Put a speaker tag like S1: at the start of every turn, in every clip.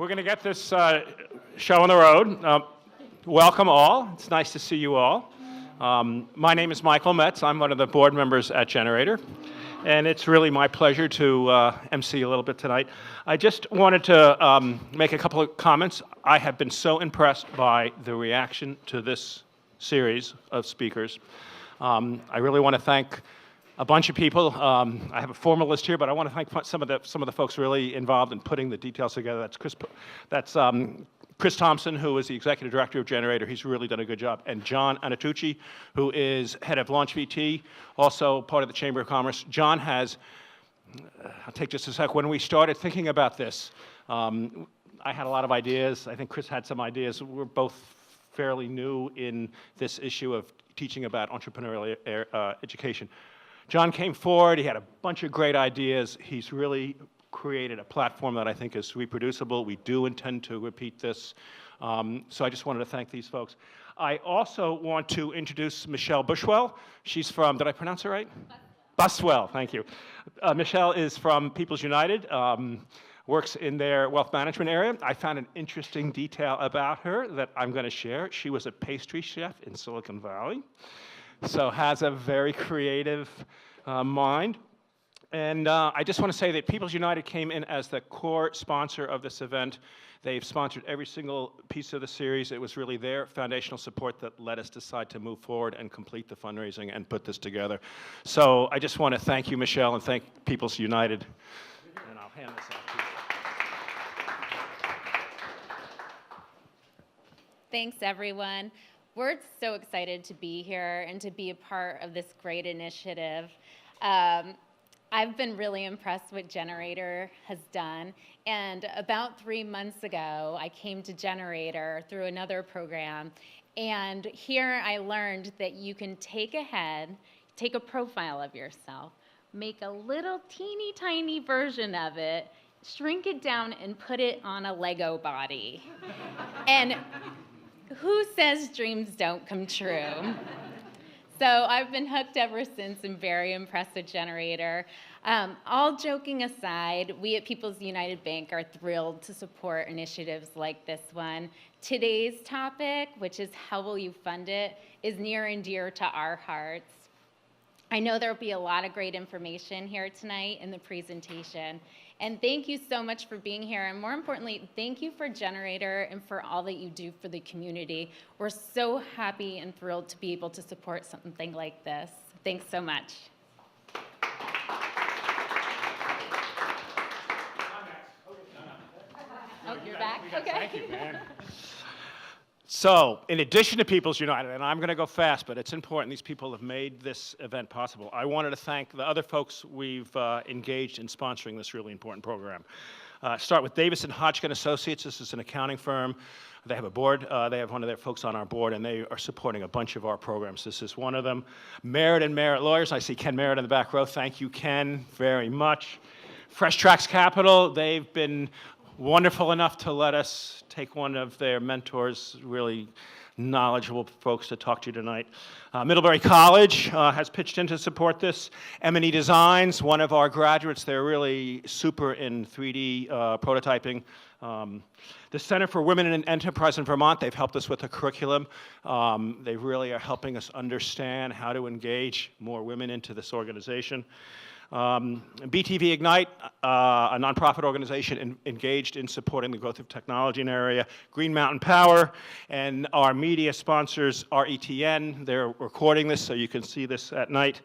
S1: we're going to get this show on the road. Welcome all. It's nice to see you all. My name is Michael Metz. I'm one of the board members at Generator. And it's really my pleasure to MC a little bit tonight. I just wanted to make a couple of comments. I have been so impressed by the reaction to this series of speakers. I really want to thank a bunch of people. I have a formal list here, but I want to thank some of the folks really involved in putting the details together. That's Chris Thompson, who is the executive director of Generator. He's really done a good job. And John Anatucci, who is head of Launch VT, also part of the Chamber of Commerce. John has, I'll take just a sec, when we started thinking about this, I had a lot of ideas. I think Chris had some ideas. We're both fairly new in this issue of teaching about entrepreneurial education. John came forward. He had a bunch of great ideas. He's really created a platform that I think is reproducible. We do intend to repeat this. So I just wanted to thank these folks. I also want to introduce Michelle Bushwell. She's from, did I pronounce it right? Buswell, thank you. Michelle is from People's United, works in their wealth management area. I found an interesting detail about her that I'm going to share. She was a pastry chef in Silicon Valley, so has a very creative mind. And I just want to say that People's United came in as the core sponsor of this event. They've sponsored every single piece of the series. It was really their foundational support that let us decide to move forward and complete the fundraising and put this together. So I just want to thank you, Michelle, and thank People's United. And I'll hand this off to you.
S2: Thanks, everyone. We're so excited to be here and to be a part of this great initiative. I've been really impressed what Generator has done, and about 3 months ago, I came to Generator through another program, and here I learned that you can take a profile of yourself, make a little teeny tiny version of it, shrink it down, and put it on a Lego body. And who says dreams don't come true? So I've been hooked ever since and very impressed with Generator. All joking aside, we at People's United Bank are thrilled to support initiatives like this one. Today's topic, which is how will you fund it, is near and dear to our hearts. I know there will be a lot of great information here tonight in the presentation. And thank you so much for being here. And more importantly, thank you for Generator and for all that you do for the community. We're so happy and thrilled to be able to support something like this. Thanks so much. Oh, you're back? Okay.
S1: Thank you, man. So, in addition to People's United, and I'm going to go fast, but it's important, these people have made this event possible. I wanted to thank the other folks we've engaged in sponsoring this really important program. Start with Davis & Hodgkin Associates. This is an accounting firm. They have a board. They have one of their folks on our board, and they are supporting a bunch of our programs. This is one of them. Merritt & Merritt Lawyers. I see Ken Merritt in the back row. Thank you, Ken, very much. Fresh Tracks Capital. They've been wonderful enough to let us take one of their mentors, really knowledgeable folks to talk to you tonight. Middlebury College has pitched in to support this. M&E Designs, one of our graduates, they're really super in 3D prototyping. The Center for Women in Enterprise in Vermont, they've helped us with the curriculum. They really are helping us understand how to engage more women into this organization. BTV Ignite, a nonprofit organization engaged in supporting the growth of technology in the area. Green Mountain Power, and our media sponsors, RETN. They're recording this so you can see this at night.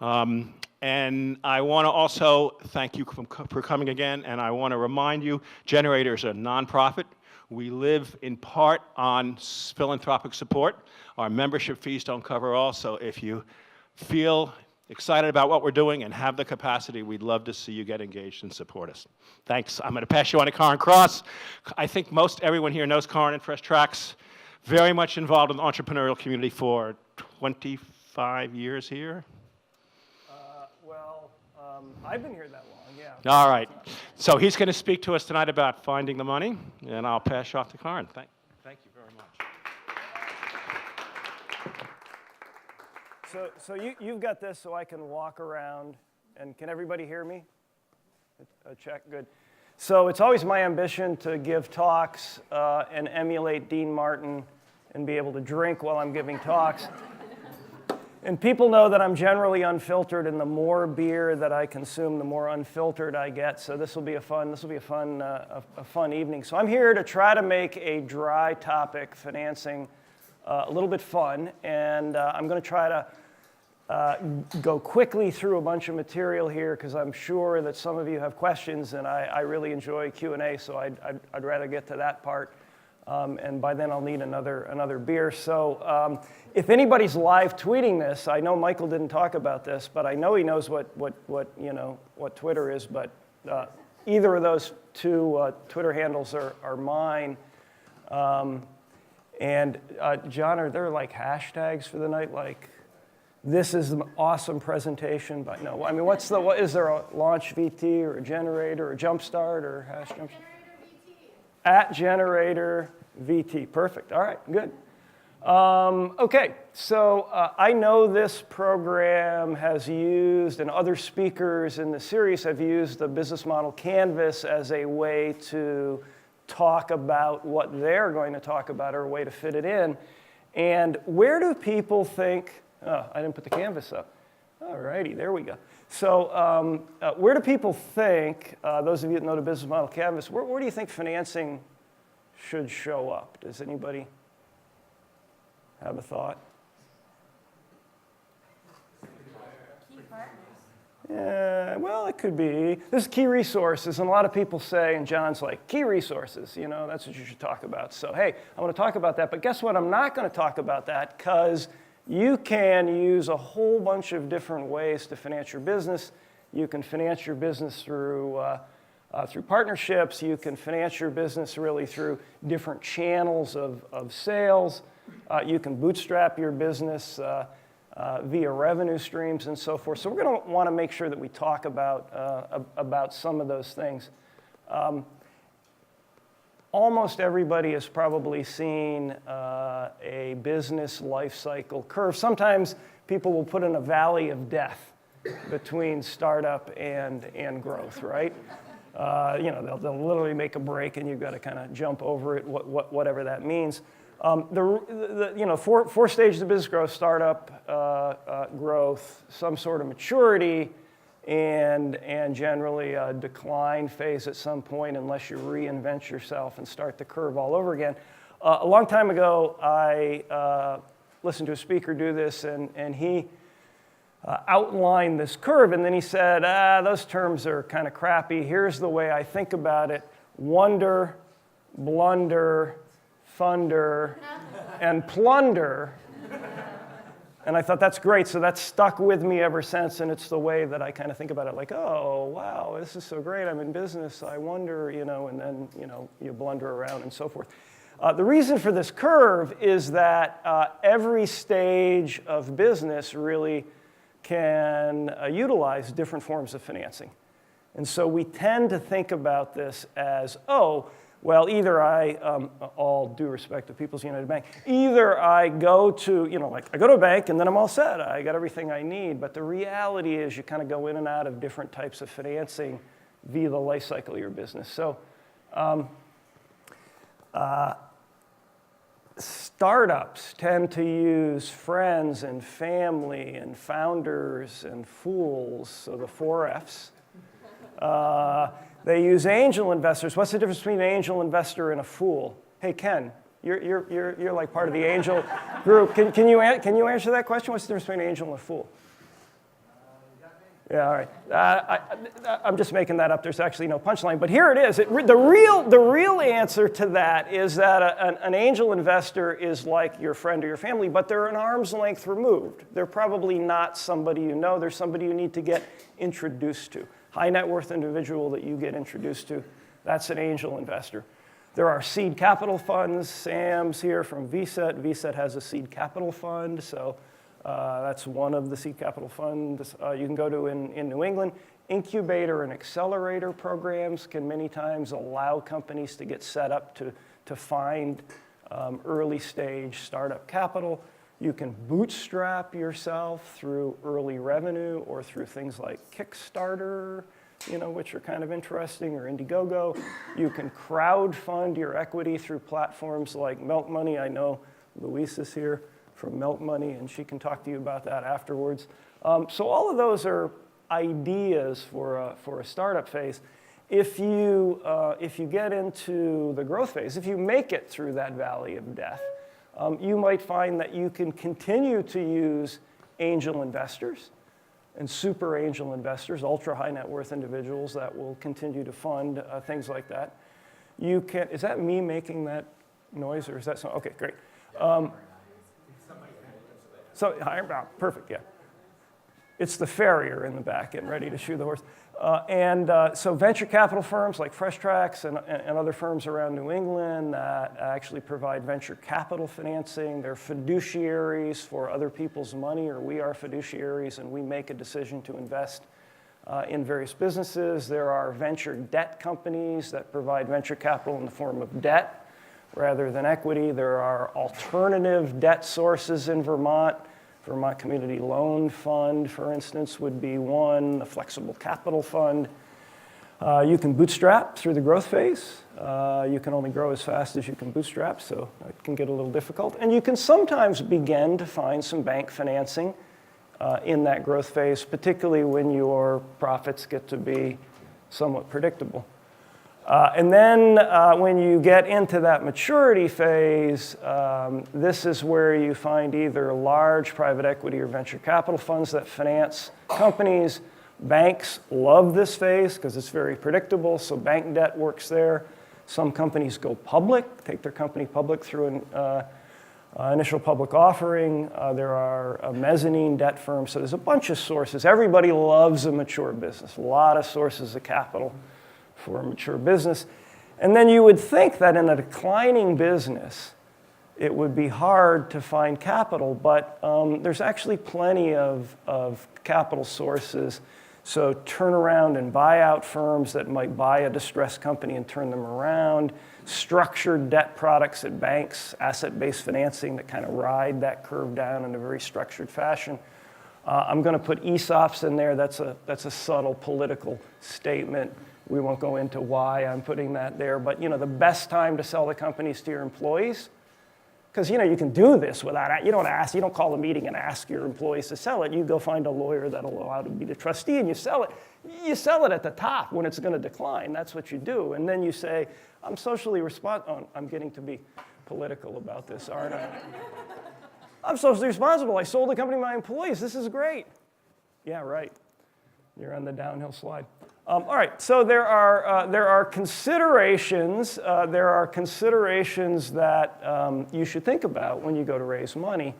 S1: And I want to also thank you for coming again, and I want to remind you, Generator is a nonprofit. We live in part on philanthropic support. Our membership fees don't cover all, so if you feel excited about what we're doing and have the capacity, we'd love to see you get engaged and support us. Thanks. I'm going to pass you on to Karen Cross. I think most everyone here knows Karen and Fresh Tracks. Very much involved in the entrepreneurial community for 25 years here.
S3: I've been here that long, yeah.
S1: All right. So he's going to speak to us tonight about finding the money, and I'll pass you off to Karen. Thank you very much.
S3: So you've got this so I can walk around, and can everybody hear me? A check, good. So it's always my ambition to give talks and emulate Dean Martin and be able to drink while I'm giving talks. And people know that I'm generally unfiltered, and the more beer that I consume, the more unfiltered I get. So this will be a fun evening. So I'm here to try to make a dry topic, financing, a little bit fun, and I'm going to try to go quickly through a bunch of material here because I'm sure that some of you have questions, and I really enjoy Q&A, so I'd rather get to that part. And by then I'll need another beer. So if anybody's live tweeting this, I know Michael didn't talk about this, but I know he knows what Twitter is. But either of those two Twitter handles are mine. And John, are there like hashtags for the night? Like, this is an awesome presentation, but no. I mean, what is there a launch VT or a generator or a jumpstart or hash jump? At generator VT. Perfect. All right, good. Okay, so I know this program has used, and other speakers in the series have used the business model canvas as a way to talk about what they're going to talk about or a way to fit it in. And where do people think, oh, I didn't put the canvas up. All righty, there we go. So where do people think, those of you that know the business model canvas, where do you think financing should show up? Does anybody have a thought?
S2: Key partners.
S3: Yeah, well, it could be. This is key resources, and a lot of people say, and John's like, key resources, that's what you should talk about. So, hey, I want to talk about that, but guess what? I'm not going to talk about that because you can use a whole bunch of different ways to finance your business. You can finance your business through partnerships. You can finance your business really through different channels of sales. You can bootstrap your business via revenue streams and so forth. So we're going to want to make sure that we talk about some of those things. Almost everybody has probably seen a business life cycle curve. Sometimes people will put in a valley of death between startup and growth, right? They'll literally make a break, and you've got to kind of jump over it, whatever that means. Four stages of business growth: startup, growth, some sort of maturity, and generally a decline phase at some point unless you reinvent yourself and start the curve all over again. A long time ago, I listened to a speaker do this, and he outlined this curve, and then he said, those terms are kind of crappy. Here's the way I think about it: wonder, blunder, thunder, and plunder. And I thought, that's great. So that's stuck with me ever since, and it's the way that I kind of think about it. Like, oh, wow, this is so great. I'm in business. I wonder, and then, you blunder around and so forth. The reason for this curve is that every stage of business really can utilize different forms of financing. And so we tend to think about this as, well, either all due respect to People's United Bank, either I go to, I go to a bank and then I'm all set. I got everything I need. But the reality is you kind of go in and out of different types of financing via the life cycle of your business. So startups tend to use friends and family and founders and fools, so the 4 Fs. They use angel investors. What's the difference between an angel investor and a fool? Hey, Ken, you're like part of the angel group. Can you answer that question? What's the difference between an angel and a fool? Yeah, all right. I'm just making that up. There's actually no punchline, but here it is. The real answer to that is that an angel investor is like your friend or your family, but they're an arm's length removed. They're probably not somebody you know. They're somebody you need to get introduced to. High net worth individual that you get introduced to, that's an angel investor. There are seed capital funds. Sam's here from VSET. VSET has a seed capital fund, so that's one of the seed capital funds you can go to in New England. Incubator and accelerator programs can many times allow companies to get set up to find early stage startup capital. You can bootstrap yourself through early revenue or through things like Kickstarter. which are kind of interesting, or Indiegogo. You can crowdfund your equity through platforms like Milk Money. I know Louise is here from Milk Money, and she can talk to you about that afterwards. So all of those are ideas for a startup phase. If you get into the growth phase, if you make it through that valley of death, you might find that you can continue to use angel investors and super angel investors, ultra high net worth individuals that will continue to fund things like that. You can, is that me making that noise, or is that okay, great. Perfect, yeah. It's the farrier in the back getting ready to shoe the horse. So venture capital firms like Fresh Tracks and other firms around New England that actually provide venture capital financing. They're fiduciaries for other people's money, or we are fiduciaries, and we make a decision to invest in various businesses. There are venture debt companies that provide venture capital in the form of debt rather than equity. There are alternative debt sources in Vermont. Vermont Community Loan Fund, for instance, would be one, a flexible capital fund. You can bootstrap through the growth phase. You can only grow as fast as you can bootstrap, so it can get a little difficult. And you can sometimes begin to find some bank financing in that growth phase, particularly when your profits get to be somewhat predictable. And then when you get into that maturity phase, this is where you find either large private equity or venture capital funds that finance companies. Banks love this phase because it's very predictable, so bank debt works there. Some companies go public, take their company public through an initial public offering. There are mezzanine debt firms, so there's a bunch of sources. Everybody loves a mature business, a lot of sources of capital for a mature business. And then you would think that in a declining business, it would be hard to find capital, but there's actually plenty of capital sources. So turnaround and buyout firms that might buy a distressed company and turn them around, structured debt products at banks, asset-based financing that kind of ride that curve down in a very structured fashion. I'm going to put ESOPs in there. That's a subtle political statement. We won't go into why I'm putting that there, but the best time to sell the companies to your employees, because you can do this without, you don't call a meeting and ask your employees to sell it. You go find a lawyer that'll allow to be the trustee, and you sell it. You sell it at the top when it's going to decline. That's what you do, and then you say, I'm socially responsible. Oh, I'm getting to be political about this, aren't I? I'm socially responsible. I sold the company to my employees. This is great. Yeah, right. You're on the downhill slide. All right, so there are considerations. There are considerations that you should think about when you go to raise money,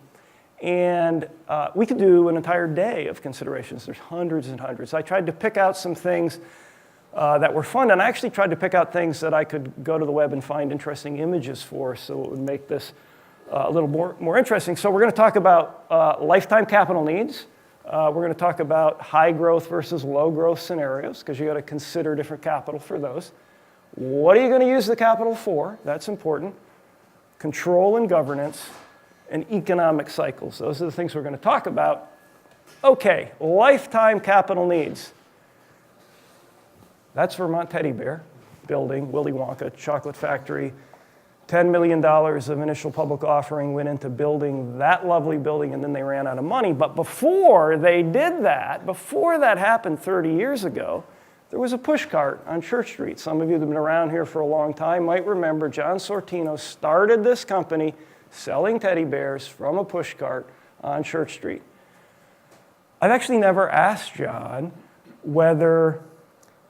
S3: and we could do an entire day of considerations. There's hundreds and hundreds. I tried to pick out some things that were fun, and I actually tried to pick out things that I could go to the web and find interesting images for, so it would make this a little more interesting. So we're going to talk about lifetime capital needs. We're going to talk about high growth versus low growth scenarios, because you got to consider different capital for those. What are you going to use the capital for? That's important. Control and governance, and economic cycles. Those are the things we're going to talk about. Okay, lifetime capital needs. That's Vermont Teddy Bear building, Willy Wonka, chocolate factory. $10 million of initial public offering went into building that lovely building, and then they ran out of money. But before they did that, before that happened 30 years ago, there was a push cart on Church Street. Some of you that have been around here for a long time might remember John Sortino started this company selling teddy bears from a push cart on Church Street. I've actually never asked John whether,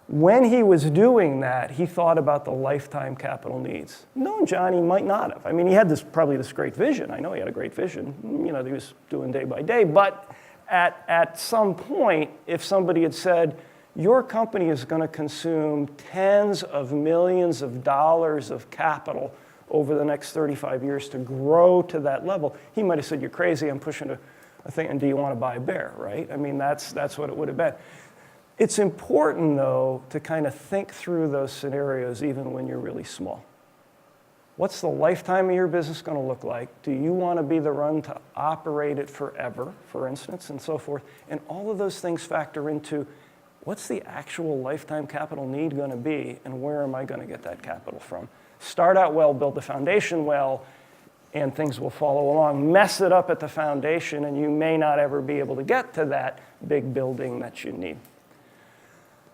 S3: when he was doing that, he thought about the lifetime capital needs. No, John, he might not have. I mean, he had probably this great vision. I know he had a great vision, that he was doing day by day. But at some point, if somebody had said, your company is going to consume tens of millions of dollars of capital over the next 35 years to grow to that level, he might have said, you're crazy, I'm pushing a thing, and do you want to buy a bear, right? I mean, that's what it would have been. It's important, though, to kind of think through those scenarios even when you're really small. What's the lifetime of your business going to look like? Do you want to be the one to operate it forever, for instance, and so forth? And all of those things factor into what's the actual lifetime capital need going to be, and where am I going to get that capital from? Start out well, build the foundation well, and things will follow along. Mess it up at the foundation, and you may not ever be able to get to that big building that you need.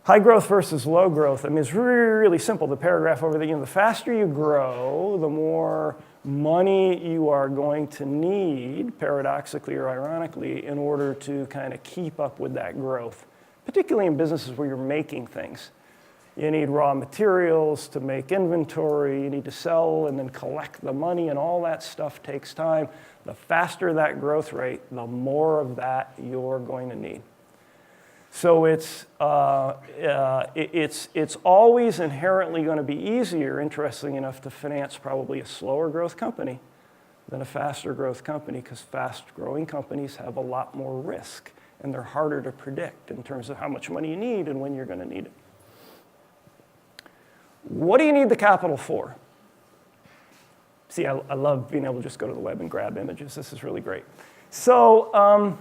S3: High growth versus low growth. I mean, it's really, really simple. The paragraph over there, the faster you grow, the more money you are going to need, paradoxically or ironically, in order to kind of keep up with that growth, particularly in businesses where you're making things. You need raw materials to make inventory, you need to sell and then collect the money, and all that stuff takes time. The faster that growth rate, the more of that you're going to need. So it's always inherently going to be easier, interesting enough, to finance probably a slower growth company than a faster growth company, because fast-growing companies have a lot more risk, and they're harder to predict in terms of how much money you need and when you're going to need it. What do you need the capital for? See, I love being able to just go to the web and grab images. This is really great. So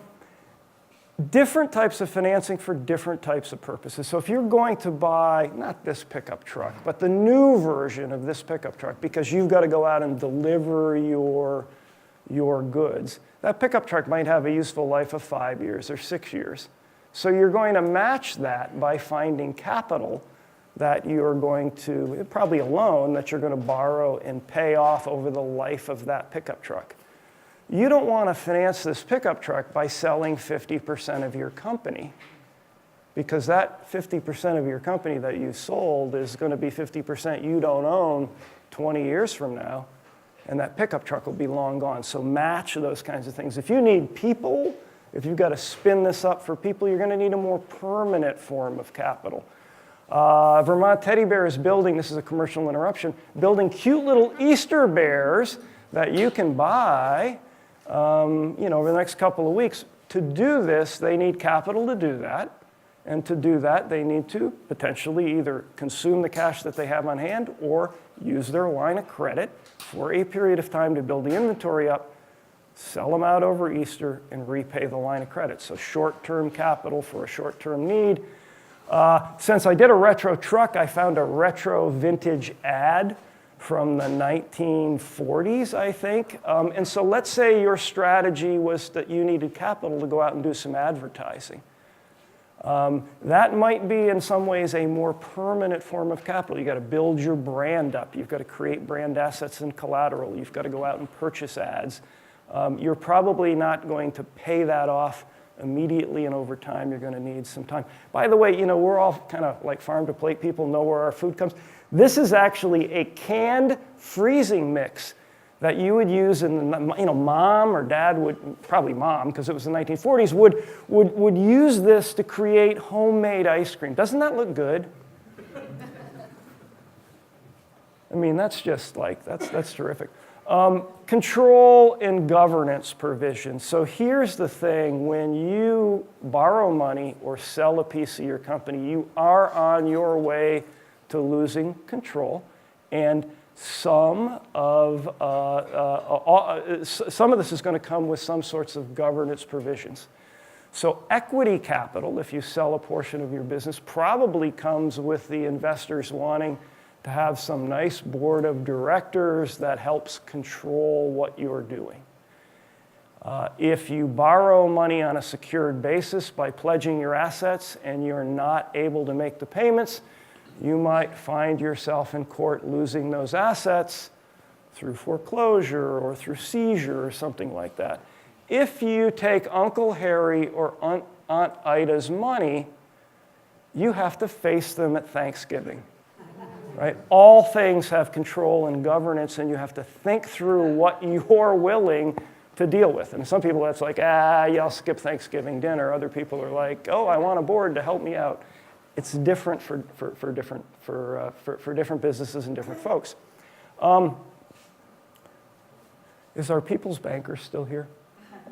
S3: different types of financing for different types of purposes. So if you're going to buy, not this pickup truck, but the new version of this pickup truck, because you've got to go out and deliver your goods, that pickup truck might have a useful life of 5 years or 6 years. So you're going to match that by finding capital that you're going to, probably a loan that you're going to borrow and pay off over the life of that pickup truck. You don't want to finance this pickup truck by selling 50% of your company, because that 50% of your company that you sold is going to be 50% you don't own 20 years from now, and that pickup truck will be long gone. So match those kinds of things. If you need people, if you've got to spin this up for people, you're going to need a more permanent form of capital. Vermont Teddy Bear is building, this is a commercial interruption, building cute little Easter bears that you can buy over the next couple of weeks. To do this, they need capital to do that. And to do that, they need to potentially either consume the cash that they have on hand or use their line of credit for a period of time to build the inventory up, sell them out over Easter, and repay the line of credit. So short-term capital for a short-term need. Since I did a retro truck, I found a retro vintage ad from the 1940s, I think. And so let's say your strategy was that you needed capital to go out and do some advertising. That might be, in some ways, a more permanent form of capital. You've got to build your brand up. You've got to create brand assets and collateral. You've got to go out and purchase ads. You're probably not going to pay that off immediately, and over time, you're going to need some time. By the way, we're all kind of like farm-to-plate people, know where our food comes. This is actually a canned freezing mix that you would use in the, mom or dad would, probably mom, because it was the 1940s, would use this to create homemade ice cream. Doesn't that look good? I mean, that's just like, that's terrific. Control and governance provisions. So here's the thing, when you borrow money or sell a piece of your company, you are on your way to losing control, and some of this is going to come with some sorts of governance provisions. So equity capital, if you sell a portion of your business, probably comes with the investors wanting to have some nice board of directors that helps control what you're doing. If you borrow money on a secured basis by pledging your assets and you're not able to make the payments, you might find yourself in court losing those assets through foreclosure or through seizure or something like that. If you take Uncle Harry or Aunt Ida's money, you have to face them at Thanksgiving. Right? All things have control and governance, and you have to think through what you're willing to deal with. And some people, that's like, yeah, I'll skip Thanksgiving dinner. Other people are like, oh, I want a board to help me out. It's different for different businesses and different folks. Is our people's banker still here?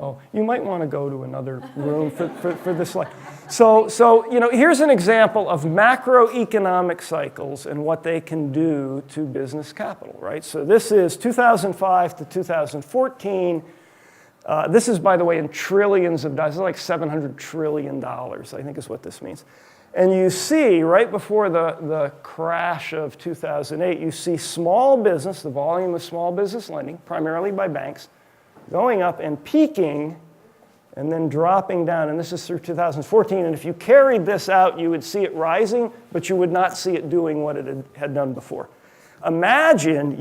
S3: Oh, you might want to go to another room for this slide. So here's an example of macroeconomic cycles and what they can do to business capital, right? So this is 2005 to 2014. This is, by the way, in trillions of dollars. This is like $700 trillion, I think is what this means. And you see, right before the crash of 2008, you see small business, the volume of small business lending, primarily by banks, going up and peaking and then dropping down. And this is through 2014. And if you carried this out, you would see it rising, but you would not see it doing what it had done before. Imagine that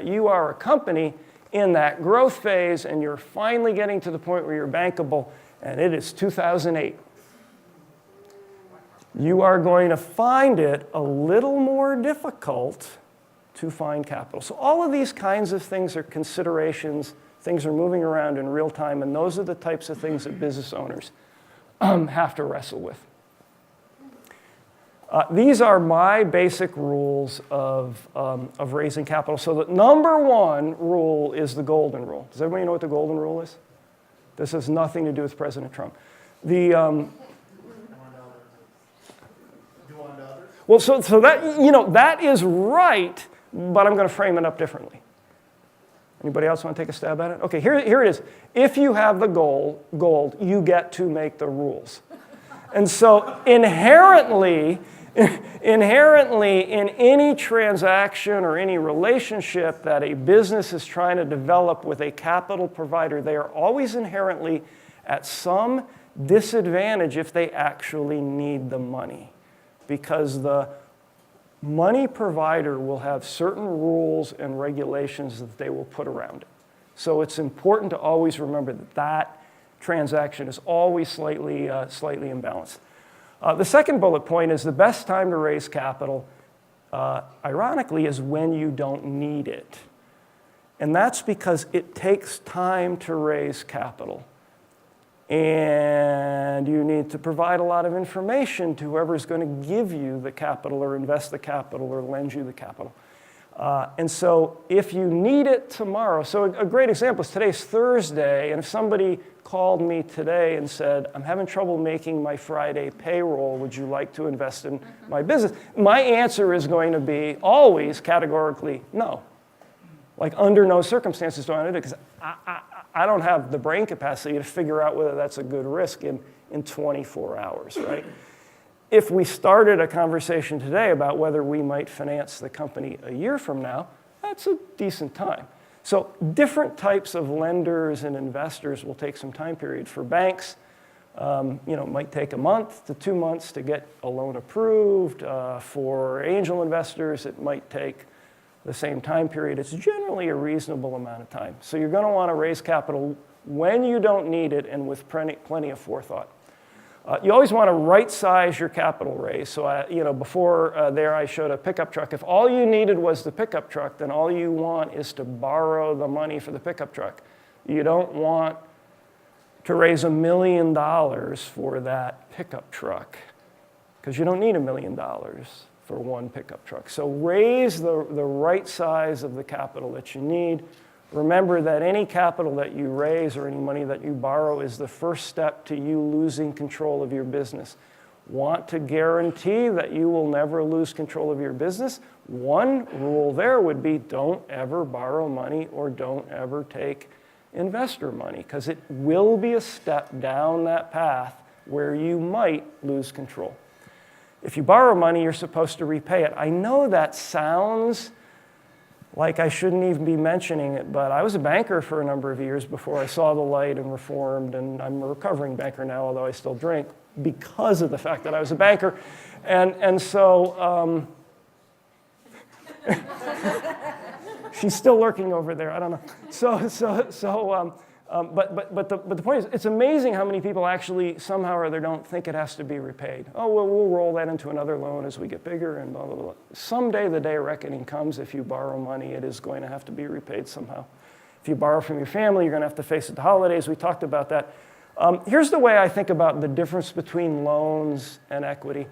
S3: you are a company in that growth phase, and you're finally getting to the point where you're bankable, and it is 2008. You are going to find it a little more difficult to find capital. So all of these kinds of things are considerations. Things are moving around in real time, and those are the types of things that business owners have to wrestle with. These are my basic rules of raising capital. So the number one rule is the golden rule. Does everybody know what the golden rule is? This has nothing to do with President Trump. Well, so that, that is right, but I'm going to frame it up differently. Anybody else want to take a stab at it? Okay, here it is. If you have the gold, you get to make the rules. And so inherently, in any transaction or any relationship that a business is trying to develop with a capital provider, they are always inherently at some disadvantage if they actually need the money, because the money provider will have certain rules and regulations that they will put around it. So it's important to always remember that that transaction is always slightly imbalanced. The second bullet point is the best time to raise capital, ironically, is when you don't need it. And that's because it takes time to raise capital. And you need to provide a lot of information to whoever's going to give you the capital or invest the capital or lend you the capital. And so if you need it tomorrow, so a great example is today's Thursday, and if somebody called me today and said, I'm having trouble making my Friday payroll, would you like to invest in my business? My answer is going to be always categorically no. Like under no circumstances do I want to do it, because I don't have the brain capacity to figure out whether that's a good risk in 24 hours, right? If we started a conversation today about whether we might finance the company a year from now, that's a decent time. So different types of lenders and investors will take some time period. For banks, it might take a month to 2 months to get a loan approved. For angel investors, it might take the same time period. It's generally a reasonable amount of time. So you're going to want to raise capital when you don't need it and with plenty of forethought. You always want to right-size your capital raise. So, before there I showed a pickup truck. If all you needed was the pickup truck, then all you want is to borrow the money for the pickup truck. You don't want to raise $1 million for that pickup truck, because you don't need $1 million for one pickup truck. So raise the right size of the capital that you need. Remember that any capital that you raise or any money that you borrow is the first step to you losing control of your business. Want to guarantee that you will never lose control of your business? One rule there would be don't ever borrow money or don't ever take investor money, because it will be a step down that path where you might lose control. If you borrow money, you're supposed to repay it. I know that sounds like I shouldn't even be mentioning it, but I was a banker for a number of years before I saw the light and reformed, and I'm a recovering banker now, although I still drink, because of the fact that I was a banker. And so she's still lurking over there, I don't know. But the point is, it's amazing how many people actually somehow or other don't think it has to be repaid. Oh, well, we'll roll that into another loan as we get bigger and blah, blah, blah. Someday the day of reckoning comes. If you borrow money, it is going to have to be repaid somehow. If you borrow from your family, you're going to have to face it the holidays. We talked about that. Here's the way I think about the difference between loans and equity.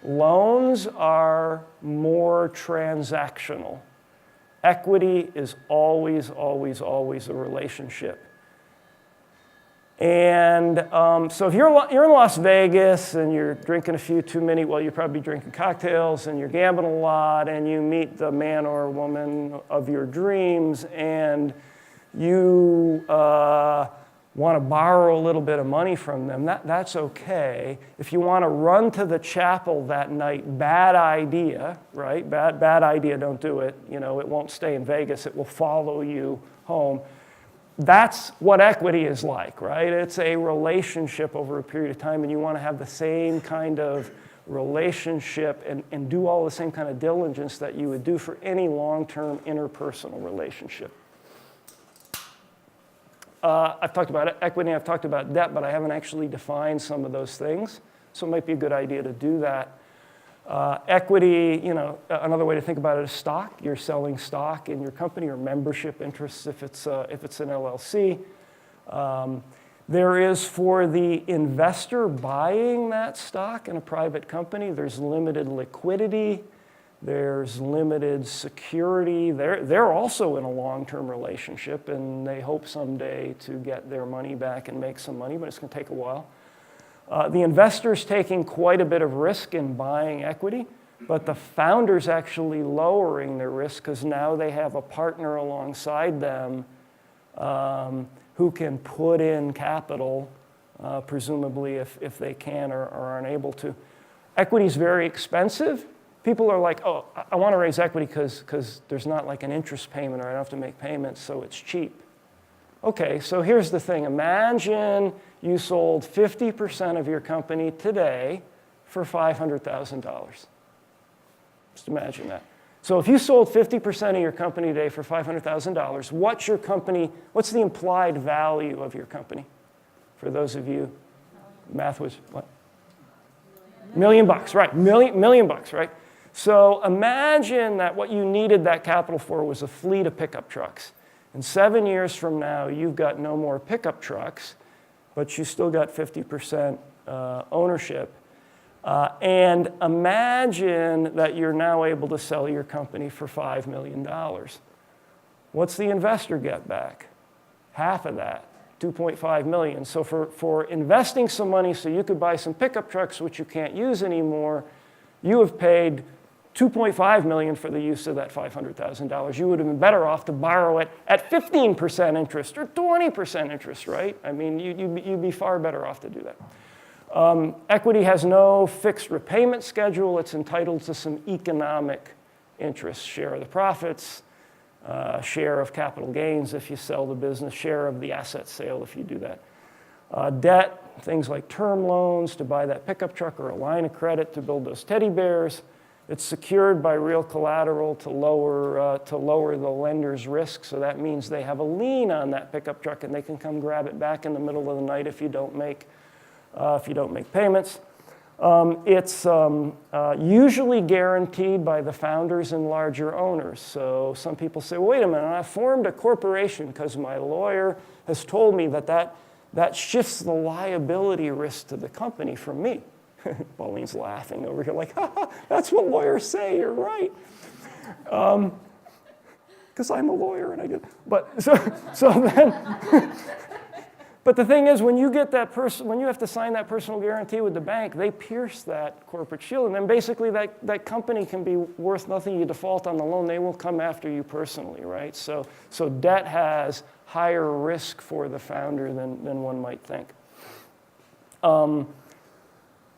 S3: Loans are more transactional. Equity is always, always, always a relationship. And so if you're in Las Vegas and you're drinking a few too many, well, you're probably drinking cocktails and you're gambling a lot, and you meet the man or woman of your dreams, and you want to borrow a little bit of money from them, that's okay. If you want to run to the chapel that night, bad idea, right? Bad idea, don't do it. You know, it won't stay in Vegas, it will follow you home. That's what equity is like, right? It's a relationship over a period of time, and you want to have the same kind of relationship and do all the same kind of diligence that you would do for any long-term interpersonal relationship. I've talked about equity, I've talked about debt, but I haven't actually defined some of those things, so it might be a good idea to do that. Equity, you know, another way to think about it is stock. You're selling stock in your company or membership interests if it's an LLC. There is, for the investor buying that stock in a private company, there's limited liquidity, there's limited security. They're also in a long-term relationship, and they hope someday to get their money back and make some money, but it's going to take a while. The investor's taking quite a bit of risk in buying equity, but the founder's actually lowering their risk because now they have a partner alongside them who can put in capital, presumably if they can or aren't able to. Equity is very expensive. People are like, oh, I want to raise equity because there's not like an interest payment or I don't have to make payments, so it's cheap. Okay, so here's the thing. Imagine you sold 50% of your company today for $500,000. Just imagine that. So if you sold 50% of your company today for $500,000, what's the implied value of your company? For those of you, math was what? $1 million, right? Million bucks, right? So imagine that what you needed that capital for was a fleet of pickup trucks. And 7 years from now, you've got no more pickup trucks, but you still got 50% ownership. And imagine that you're now able to sell your company for $5 million. What's the investor get back? Half of that, $2.5 million. So for investing some money so you could buy some pickup trucks, which you can't use anymore, you have paid $2.5 million for the use of that $500,000. You would have been better off to borrow it at 15% interest or 20% interest, right? I mean, you'd be far better off to do that. Equity has no fixed repayment schedule. It's entitled to some economic interest, share of the profits, share of capital gains if you sell the business, share of the asset sale if you do that. Debt, things like term loans to buy that pickup truck or a line of credit to build those teddy bears. It's secured by real collateral to lower the lender's risk. So that means they have a lien on that pickup truck and they can come grab it back in the middle of the night if you don't make payments. It's usually guaranteed by the founders and larger owners. So some people say, wait a minute, I formed a corporation because my lawyer has told me that shifts the liability risk to the company from me. Pauline's laughing over here like, ha, that's what lawyers say, you're right. Because I'm a lawyer and I do. But but the thing is, when you get when you have to sign that personal guarantee with the bank, they pierce that corporate shield, and then basically that company can be worth nothing. You default on the loan, they will come after you personally, right? So debt has higher risk for the founder than one might think.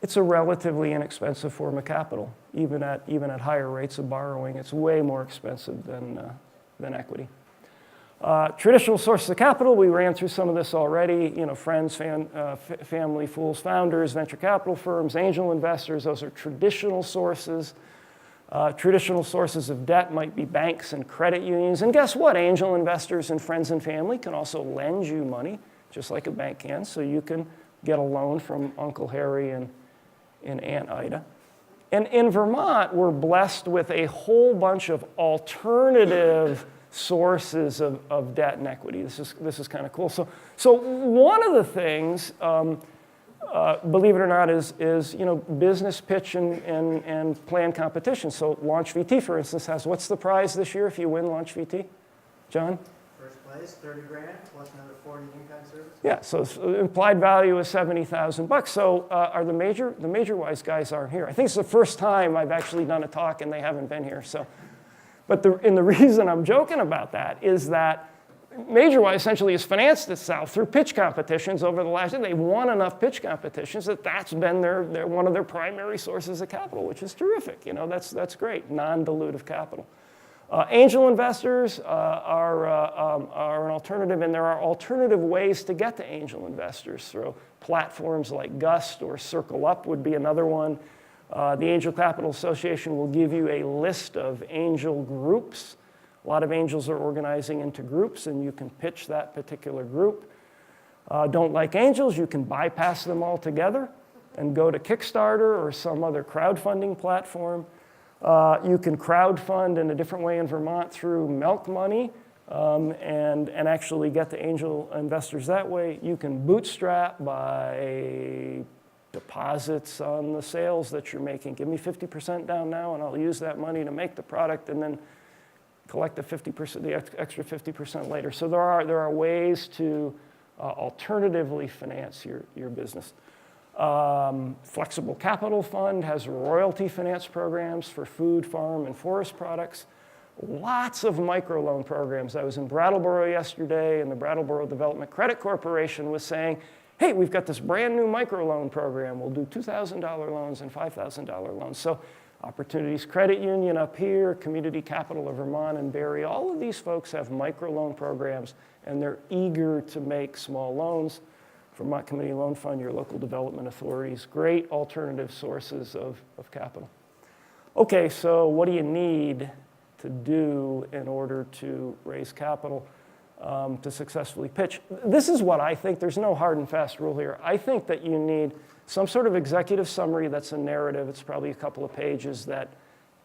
S3: It's a relatively inexpensive form of capital, even at higher rates of borrowing. It's way more expensive than equity. Traditional sources of capital, we ran through some of this already. You know, friends, family, fools, founders, venture capital firms, angel investors. Those are traditional sources. Traditional sources of debt might be banks and credit unions. And guess what? Angel investors and friends and family can also lend you money, just like a bank can. So you can get a loan from Uncle Harry and Aunt Ida. And in Vermont, we're blessed with a whole bunch of alternative sources of debt and equity. This is kind of cool. So one of the things, believe it or not, is business pitch and plan competition. So Launch VT, for instance, what's the prize this year if you win Launch VT? John?
S4: First place, 30 grand, plus another 40 in-kind service.
S3: Yeah, so implied value is $70,000. So are the major wise guys aren't here. I think it's the first time I've actually done a talk and they haven't been here. So, but the reason I'm joking about that is that MajorWise essentially has financed itself through pitch competitions over the last year. They've won enough pitch competitions that that's been one of their primary sources of capital, which is terrific. That's great, non-dilutive capital. Angel investors are an alternative, and there are alternative ways to get to angel investors through platforms like Gust or Circle Up would be another one. The Angel Capital Association will give you a list of angel groups. A lot of angels are organizing into groups, and you can pitch that particular group. Don't like angels, you can bypass them altogether and go to Kickstarter or some other crowdfunding platform. You can crowdfund in a different way in Vermont through Milk Money and actually get the angel investors that way. You can bootstrap by deposits on the sales that you're making. Give me 50% down now, and I'll use that money to make the product, and then collect the 50%, the extra 50% later. So there are ways to alternatively finance your business. Flexible Capital Fund has royalty finance programs for food, farm, and forest products. Lots of microloan programs. I was in Brattleboro yesterday, and the Brattleboro Development Credit Corporation was saying, hey, we've got this brand new microloan program. We'll do $2,000 loans and $5,000 loans. So Opportunities Credit Union up here, Community Capital of Vermont and Barrie, all of these folks have microloan programs, and they're eager to make small loans. Vermont Community Loan Fund, your local development authorities, great alternative sources of capital. Okay, so what do you need to do in order to raise capital to successfully pitch? This is what I think. There's no hard and fast rule here. I think that you need some sort of executive summary that's a narrative. It's probably a couple of pages that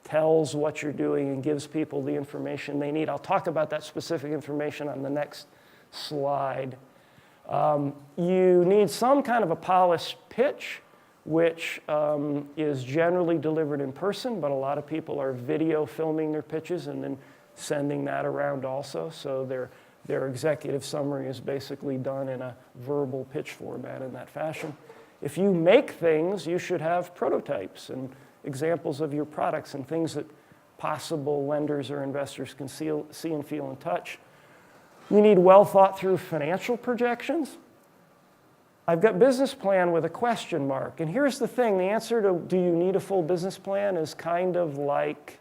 S3: tells what you're doing and gives people the information they need. I'll talk about that specific information on the next slide. You need some kind of a polished pitch, which is generally delivered in person, but a lot of people are video filming their pitches and then sending that around also. So their executive summary is basically done in a verbal pitch format in that fashion. If you make things, you should have prototypes and examples of your products and things that possible lenders or investors can see and feel and touch. You need well thought through financial projections. I've got business plan with a question mark. And here's the thing, the answer to do you need a full business plan is kind of like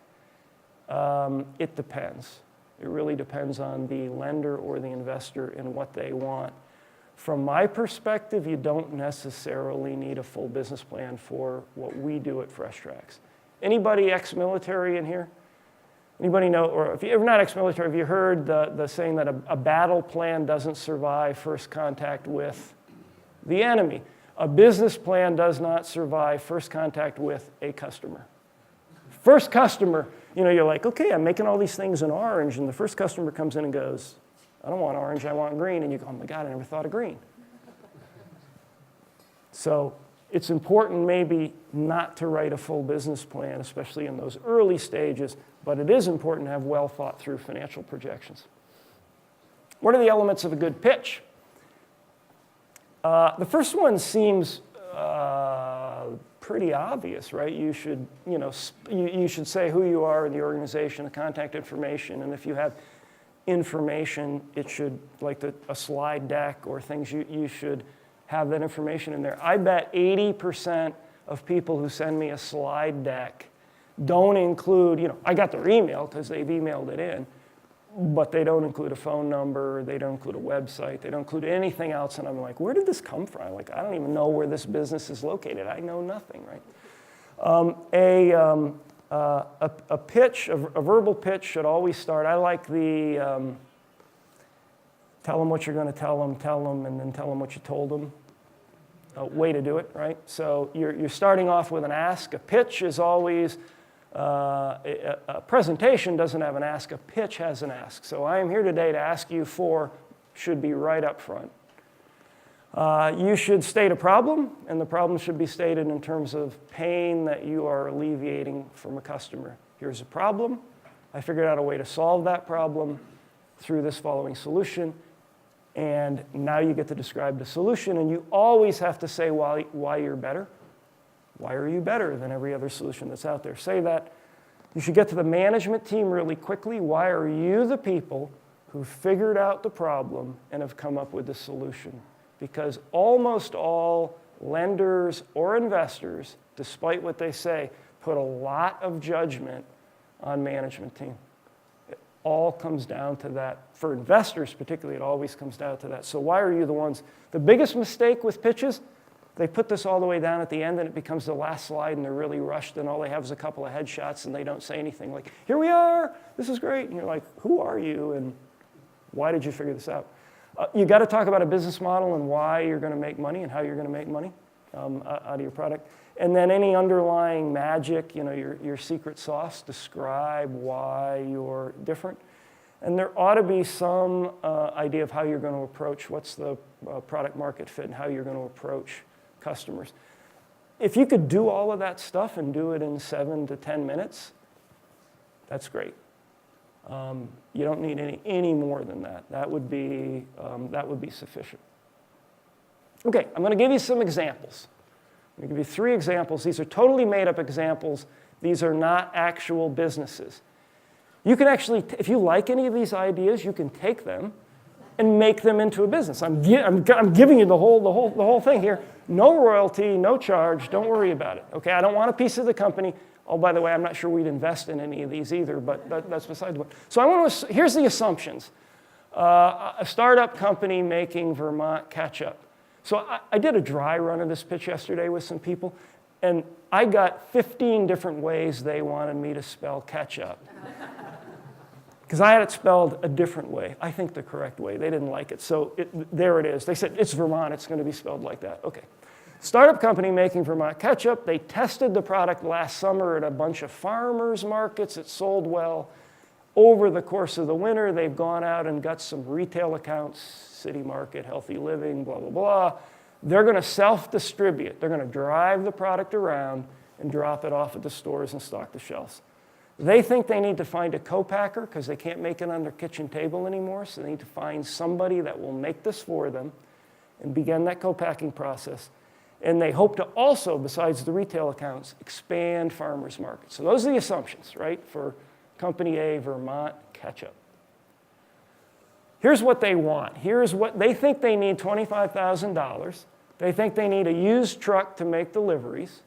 S3: it depends. It really depends on the lender or the investor and what they want. From my perspective, you don't necessarily need a full business plan for what we do at Fresh Tracks. Anybody ex-military in here? Anybody know, or if you're not ex-military, have you heard the saying that a battle plan doesn't survive first contact with the enemy? A business plan does not survive first contact with a customer. First customer, you're like, okay, I'm making all these things in orange, and the first customer comes in and goes, I don't want orange, I want green. And you go, oh my God, I never thought of green. So it's important maybe not to write a full business plan, especially in those early stages, but it is important to have well thought through financial projections. What are the elements of a good pitch? The first one seems pretty obvious, right? You should, you should say who you are in the organization, the contact information, and if you have information, it should, like a slide deck or things, you should have that information in there. I bet 80% of people who send me a slide deck don't include, I got their email because they've emailed it in, but they don't include a phone number, they don't include a website, they don't include anything else, and I'm like, where did this come from? Like, I don't even know where this business is located. I know nothing, right? A pitch, a verbal pitch should always start. I like the tell them what you're going to tell them, and then tell them what you told them. Way to do it, right? So you're starting off with an ask. A pitch is always, a presentation doesn't have an ask. A pitch has an ask. So I am here today to ask you for should be right up front. You should state a problem, and the problem should be stated in terms of pain that you are alleviating from a customer. Here's a problem. I figured out a way to solve that problem through this following solution, and now you get to describe the solution, and you always have to say why you're better. Why are you better than every other solution that's out there? Say that. You should get to the management team really quickly. Why are you the people who figured out the problem and have come up with the solution. Because almost all lenders or investors, despite what they say, put a lot of judgment on management team. It all comes down to that. For investors particularly, it always comes down to that. So why are you the ones? The biggest mistake with pitches, they put this all the way down at the end and it becomes the last slide and they're really rushed and all they have is a couple of headshots and they don't say anything like, here we are, this is great. And you're like, who are you and why did you figure this out? You got to talk about a business model and why you're going to make money and how you're going to make money out of your product. And then any underlying magic, your secret sauce, describe why you're different. And there ought to be some idea of how you're going to approach what's the product market fit and how you're going to approach customers. If you could do all of that stuff and do it in 7 to 10 minutes, that's great. You don't need any more than that. That would be sufficient. Okay, I'm going to give you some examples. I'm going to give you 3 examples. These are totally made-up examples. These are not actual businesses. You can actually, if you like any of these ideas, you can take them and make them into a business. I'm giving you the whole thing here. No royalty, no charge. Don't worry about it. Okay, I don't want a piece of the company. Oh, by the way, I'm not sure we'd invest in any of these either, but that's beside the point. So here's the assumptions. A startup company making Vermont ketchup. So I did a dry run of this pitch yesterday with some people, and I got 15 different ways they wanted me to spell ketchup. Because I had it spelled a different way. I think the correct way. They didn't like it. So there it is. They said, it's Vermont. It's going to be spelled like that. Okay. Startup company making Vermont ketchup. They tested the product last summer at a bunch of farmers markets. It sold well. Over the course of the winter, they've gone out and got some retail accounts, City Market, Healthy Living, blah, blah, blah. They're going to self-distribute. They're going to drive the product around and drop it off at the stores and stock the shelves. They think they need to find a co-packer because they can't make it on their kitchen table anymore, so they need to find somebody that will make this for them and begin that co-packing process. And they hope to also, besides the retail accounts, expand farmers markets. So those are the assumptions, right, for Company A, Vermont ketchup. Here's what they want. Here's what they think they need: $25,000. They think they need a used truck to make deliveries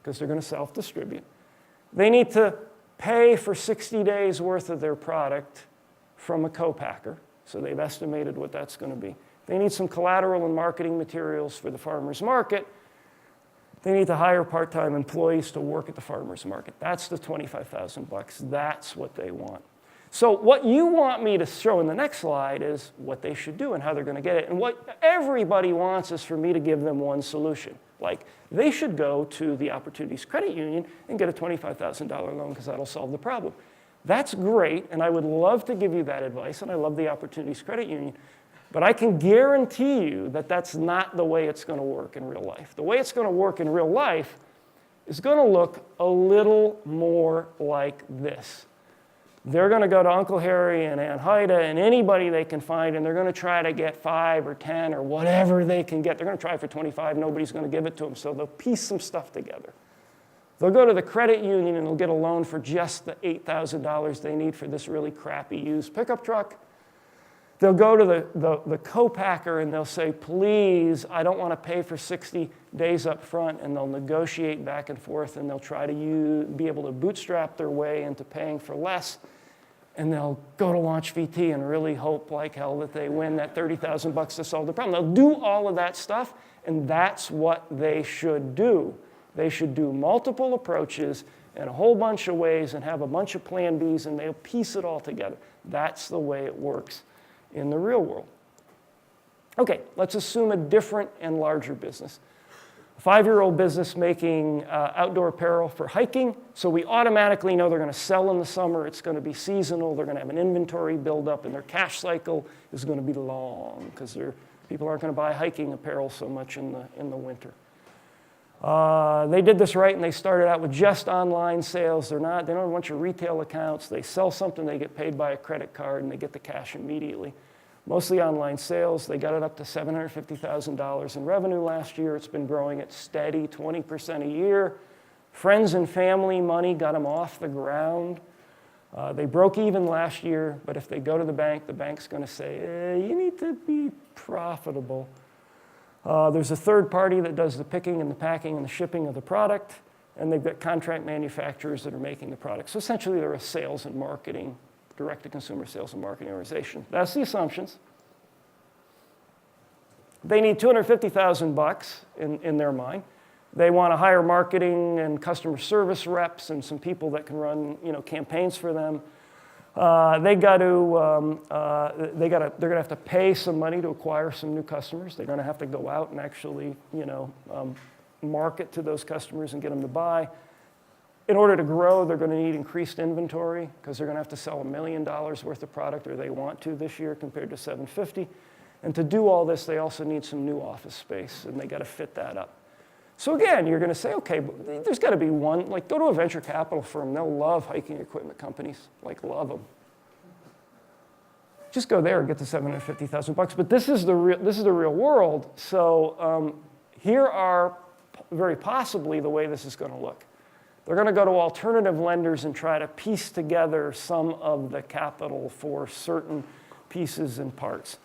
S3: because they're going to self-distribute. They need to pay for 60 days worth of their product from a co-packer. So they've estimated what that's going to be. They need some collateral and marketing materials for the farmer's market. They need to hire part-time employees to work at the farmer's market. That's the $25,000. That's what they want. So what you want me to show in the next slide is what they should do and how they're going to get it. And what everybody wants is for me to give them one solution. Like, they should go to the Opportunities Credit Union and get a $25,000 loan because that'll solve the problem. That's great, and I would love to give you that advice, and I love the Opportunities Credit Union. But I can guarantee you that that's not the way it's going to work in real life. The way it's going to work in real life is going to look a little more like this. They're going to go to Uncle Harry and Aunt Haida and anybody they can find, and they're going to try to get 5 or 10 or whatever they can get. They're going to try for 25. Nobody's going to give it to them, so they'll piece some stuff together. They'll go to the credit union and they'll get a loan for just the $8,000 they need for this really crappy used pickup truck. They'll go to the co-packer and they'll say, please, I don't want to pay for 60 days up front, and they'll negotiate back and forth, and they'll try to be able to bootstrap their way into paying for less, and they'll go to Launch VT and really hope like hell that they win that $30,000 to solve the problem. They'll do all of that stuff, and that's what they should do. They should do multiple approaches in a whole bunch of ways and have a bunch of plan Bs, and they'll piece it all together. That's the way it works in the real world. Okay, let's assume a different and larger business. A 5-year-old business making outdoor apparel for hiking, so we automatically know they're going to sell in the summer, it's going to be seasonal, they're going to have an inventory buildup, and their cash cycle is going to be long because people aren't going to buy hiking apparel so much in the winter. They did this right, and they started out with just online sales. They don't have a bunch of retail accounts. They sell something, they get paid by a credit card, and they get the cash immediately. Mostly online sales. They got it up to $750,000 in revenue last year. It's been growing at steady 20% a year. Friends and family money got them off the ground. They broke even last year, but if they go to the bank's going to say, you need to be profitable. There's a third party that does the picking and the packing and the shipping of the product, and they've got contract manufacturers that are making the product. So essentially, they're a sales and marketing, direct-to-consumer sales and marketing organization. That's the assumptions. They need $250,000 in their mind. They want to hire marketing and customer service reps and some people that can run, campaigns for them. They're going to have to pay some money to acquire some new customers. They're going to have to go out and actually, market to those customers and get them to buy. In order to grow, they're going to need increased inventory because they're going to have to sell $1 million worth of product, or they want to this year compared to $750,000. And to do all this, they also need some new office space, and they got to fit that up. So again, you're going to say, okay, but there's got to be one, go to a venture capital firm. They'll love hiking equipment companies, love them. Just go there and get the $750,000. But this is the real world. So here are very possibly the way this is going to look. They're going to go to alternative lenders and try to piece together some of the capital for certain pieces and parts.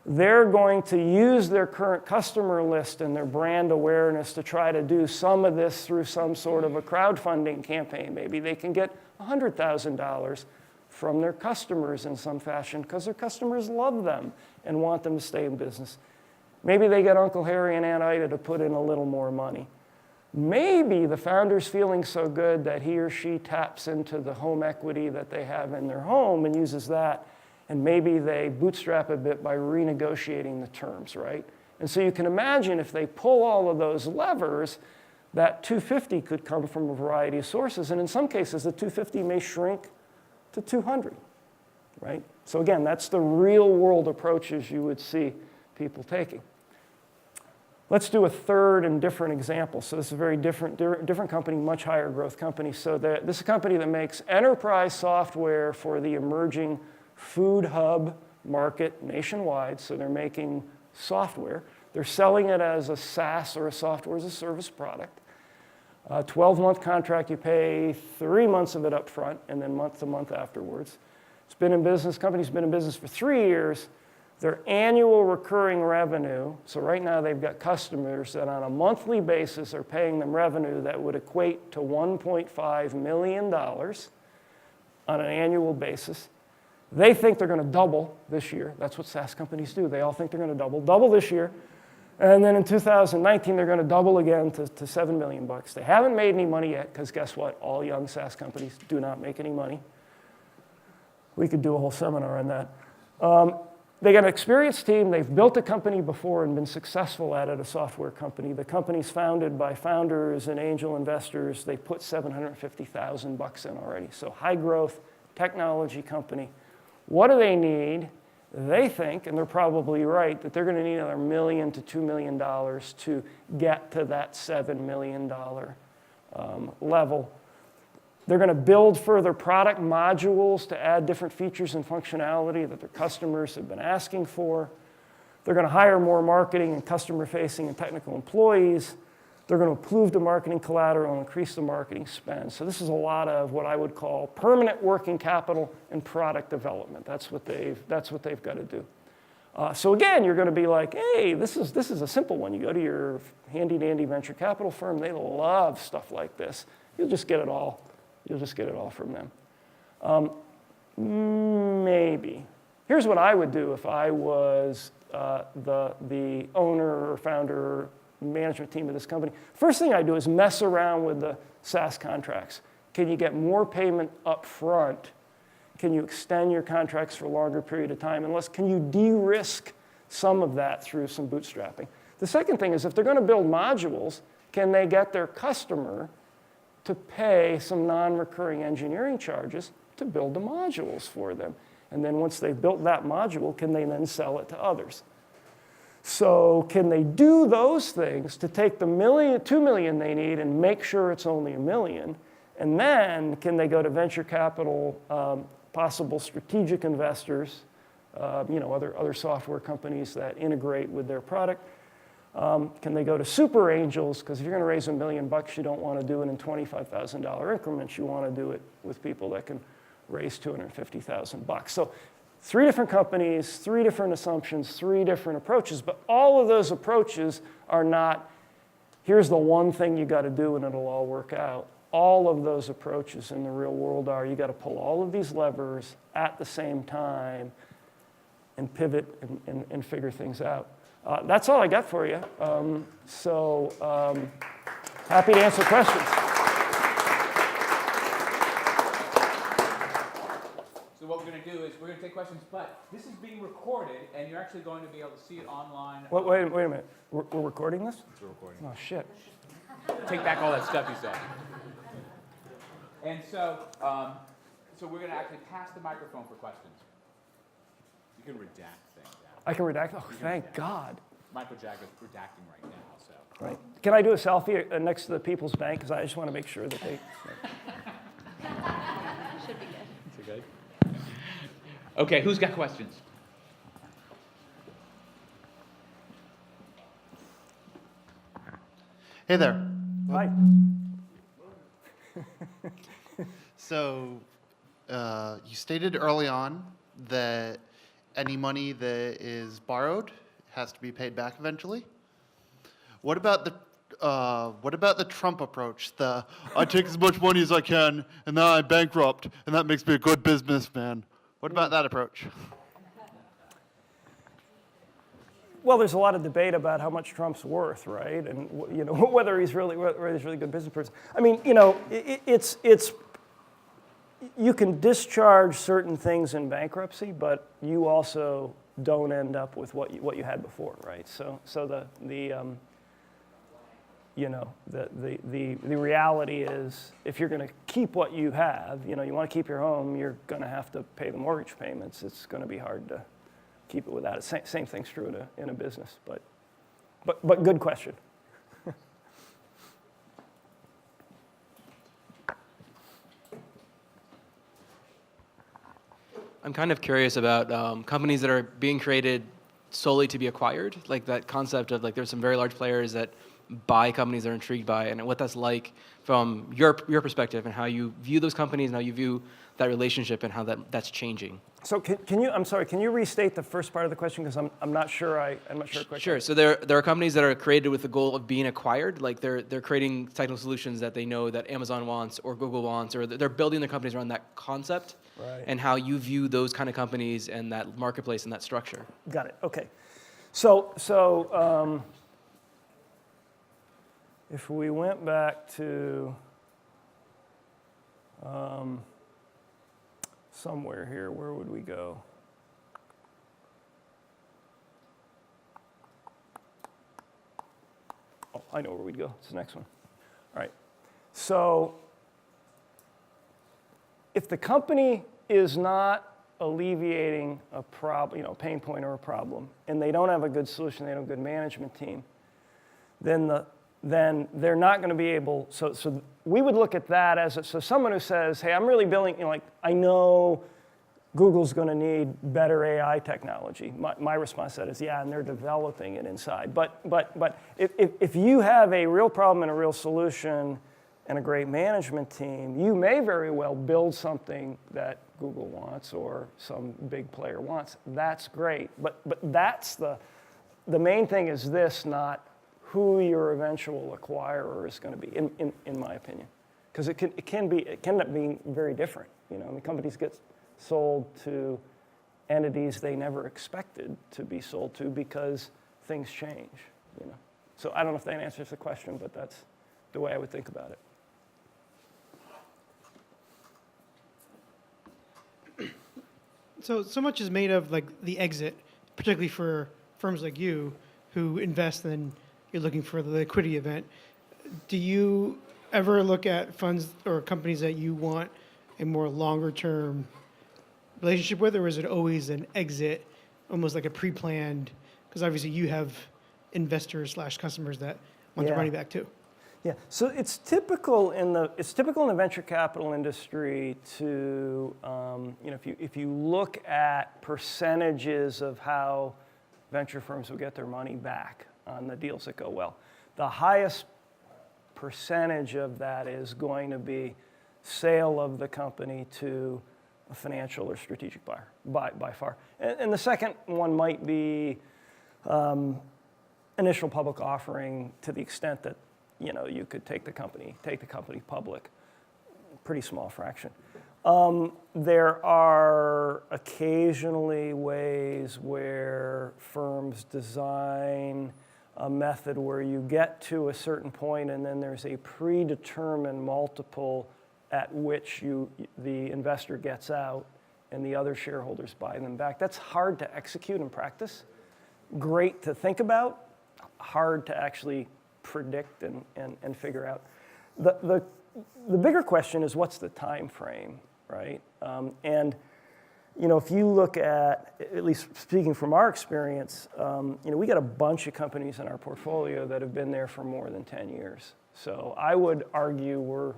S3: They're going to use their current customer list and their brand awareness to try to do some of this through some sort of a crowdfunding campaign. Maybe they can get $100,000 from their customers in some fashion because their customers love them and want them to stay in business. Maybe they get Uncle Harry and Aunt Ida to put in a little more money. Maybe the founder's feeling so good that he or she taps into the home equity that they have in their home and uses that. And maybe they bootstrap a bit by renegotiating the terms, right? And so you can imagine if they pull all of those levers, that 250 could come from a variety of sources. And in some cases, the 250 may shrink to 200, right? So again, that's the real world approaches you would see people taking. Let's do a third and different example. So this is a very different company, much higher growth company. So this is a company that makes enterprise software for the emerging food hub market nationwide. So they're making software. They're selling it as a SaaS or a software as a service product. A 12-month contract, you pay 3 months of it up front and then month to month afterwards. Company's been in business for 3 years. Their annual recurring revenue, so right now they've got customers that on a monthly basis are paying them revenue that would equate to $1.5 million on an annual basis. They think they're going to double this year. That's what SaaS companies do. They all think they're going to double this year. And then in 2019, they're going to double again to $7 million. They haven't made any money yet because guess what? All young SaaS companies do not make any money. We could do a whole seminar on that. They got an experienced team. They've built a company before and been successful at it, a software company. The company's founded by founders and angel investors. They put $750,000 in already. So high growth technology company. What do they need? They think, and they're probably right, that they're going to need another $1 million to $2 million to get to that $7 million level. They're going to build further product modules to add different features and functionality that their customers have been asking for. They're going to hire more marketing and customer-facing and technical employees. They're going to improve the marketing collateral and increase the marketing spend. So this is a lot of what I would call permanent working capital and product development. That's what they've got to do. So again, you're going to be like, hey, this is a simple one. You go to your handy-dandy venture capital firm. They love stuff like this. You'll just get it all. You'll just get it all from them. Maybe. Here's what I would do if I was the owner or founder or management team of this company. First thing I do is mess around with the SaaS contracts. Can you get more payment up front? Can you extend your contracts for a longer period of time? Can you de-risk some of that through some bootstrapping? The second thing is if they're going to build modules, can they get their customer to pay some non-recurring engineering charges to build the modules for them? And then once they've built that module, can they then sell it to others? So can they do those things to take the $2 million they need and make sure it's only $1 million? And then can they go to venture capital, possible strategic investors, other software companies that integrate with their product? Can they go to super angels? Because if you're going to raise $1 million, you don't want to do it in $25,000 increments. You want to do it with people that can raise $250,000. So 3 different companies, 3 different assumptions, 3 different approaches, but all of those approaches are not, here's the one thing you got to do and it'll all work out. All of those approaches in the real world are you got to pull all of these levers at the same time and pivot and figure things out. That's all I got for you. Happy to answer questions.
S5: So what we're going to do is we're going to take questions, but this is being recorded, and you're actually going to be able to see it online.
S3: Wait a minute. We're recording this?
S5: It's a recording.
S3: Oh, shit.
S5: Take back all that stuff you said. And so we're going to actually pass the microphone for questions. You can redact things out.
S3: I can redact? Oh, thank God.
S5: Michael Jack is redacting right now, so.
S3: Right. Can I do a selfie next to the People's Bank? Because I just want to make sure that they...
S2: Should be good.
S5: Is it good? Okay, who's got questions?
S6: Hey there.
S3: Hi.
S6: So, you stated early on that any money that is borrowed has to be paid back eventually. What about the Trump approach? I take as much money as I can, and then I'm bankrupt, and that makes me a good businessman. What about that approach?
S3: Well, there's a lot of debate about how much Trump's worth, right? And whether he's really a good business person. I mean, it's you can discharge certain things in bankruptcy, but you also don't end up with what you had before, right? So the reality is, if you're going to keep what you have, you want to keep your home, you're going to have to pay the mortgage payments. It's going to be hard to keep it without it. Same thing's true in a business, but good question.
S7: I'm kind of curious about companies that are being created solely to be acquired, like that concept of there's some very large players that buy companies they're intrigued by, and what that's like from your perspective and how you view those companies and how you view that relationship and how that's changing.
S3: So can you restate the first part of the question, because I'm not sure quite.
S7: Sure. So there are companies that are created with the goal of being acquired, like they're creating technical solutions that they know that Amazon wants or Google wants, or they're building their companies around that concept.
S3: Right.
S7: And how you view those kind of companies and that marketplace and that structure.
S3: Got it. Okay. So if we went back to somewhere here, where would we go? Oh, I know where we'd go. It's the next one. All right. So if the company is not alleviating a problem, pain point or a problem, and they don't have a good solution, they don't have a good management team, then they're not going to be able. So we would look at that as someone who says, "Hey, I'm really building. I know Google's going to need better AI technology." My response to that is, yeah, and they're developing it inside. But if you have a real problem and a real solution and a great management team, you may very well build something that Google wants or some big player wants. That's great. But that's the main thing is this, not who your eventual acquirer is going to be, in my opinion. Because it can end up being very different. Companies get sold to entities they never expected to be sold to because things change. So I don't know if that answers the question, but that's the way I would think about it.
S8: So much is made of the exit, particularly for firms like you who invest and you're looking for the liquidity event. Do you ever look at funds or companies that you want a more longer term relationship with, or is it always an exit, almost like a pre-planned? Because obviously you have investors / customers that want their money back too.
S3: Yeah, so it's typical in the venture capital industry to if you look at percentages of how venture firms will get their money back on the deals that go well, the highest percentage of that is going to be sale of the company to a financial or strategic buyer by far. And the second one might be initial public offering to the extent that you could take the company public. Pretty small fraction. There are occasionally ways where firms design a method where you get to a certain point and then there's a predetermined multiple at which the investor gets out and the other shareholders buy them back. That's hard to execute in practice. Great to think about, hard to actually predict and figure out. The bigger question is what's the time frame, right? And if you look at least speaking from our experience, we got a bunch of companies in our portfolio that have been there for more than 10 years. So I would argue we're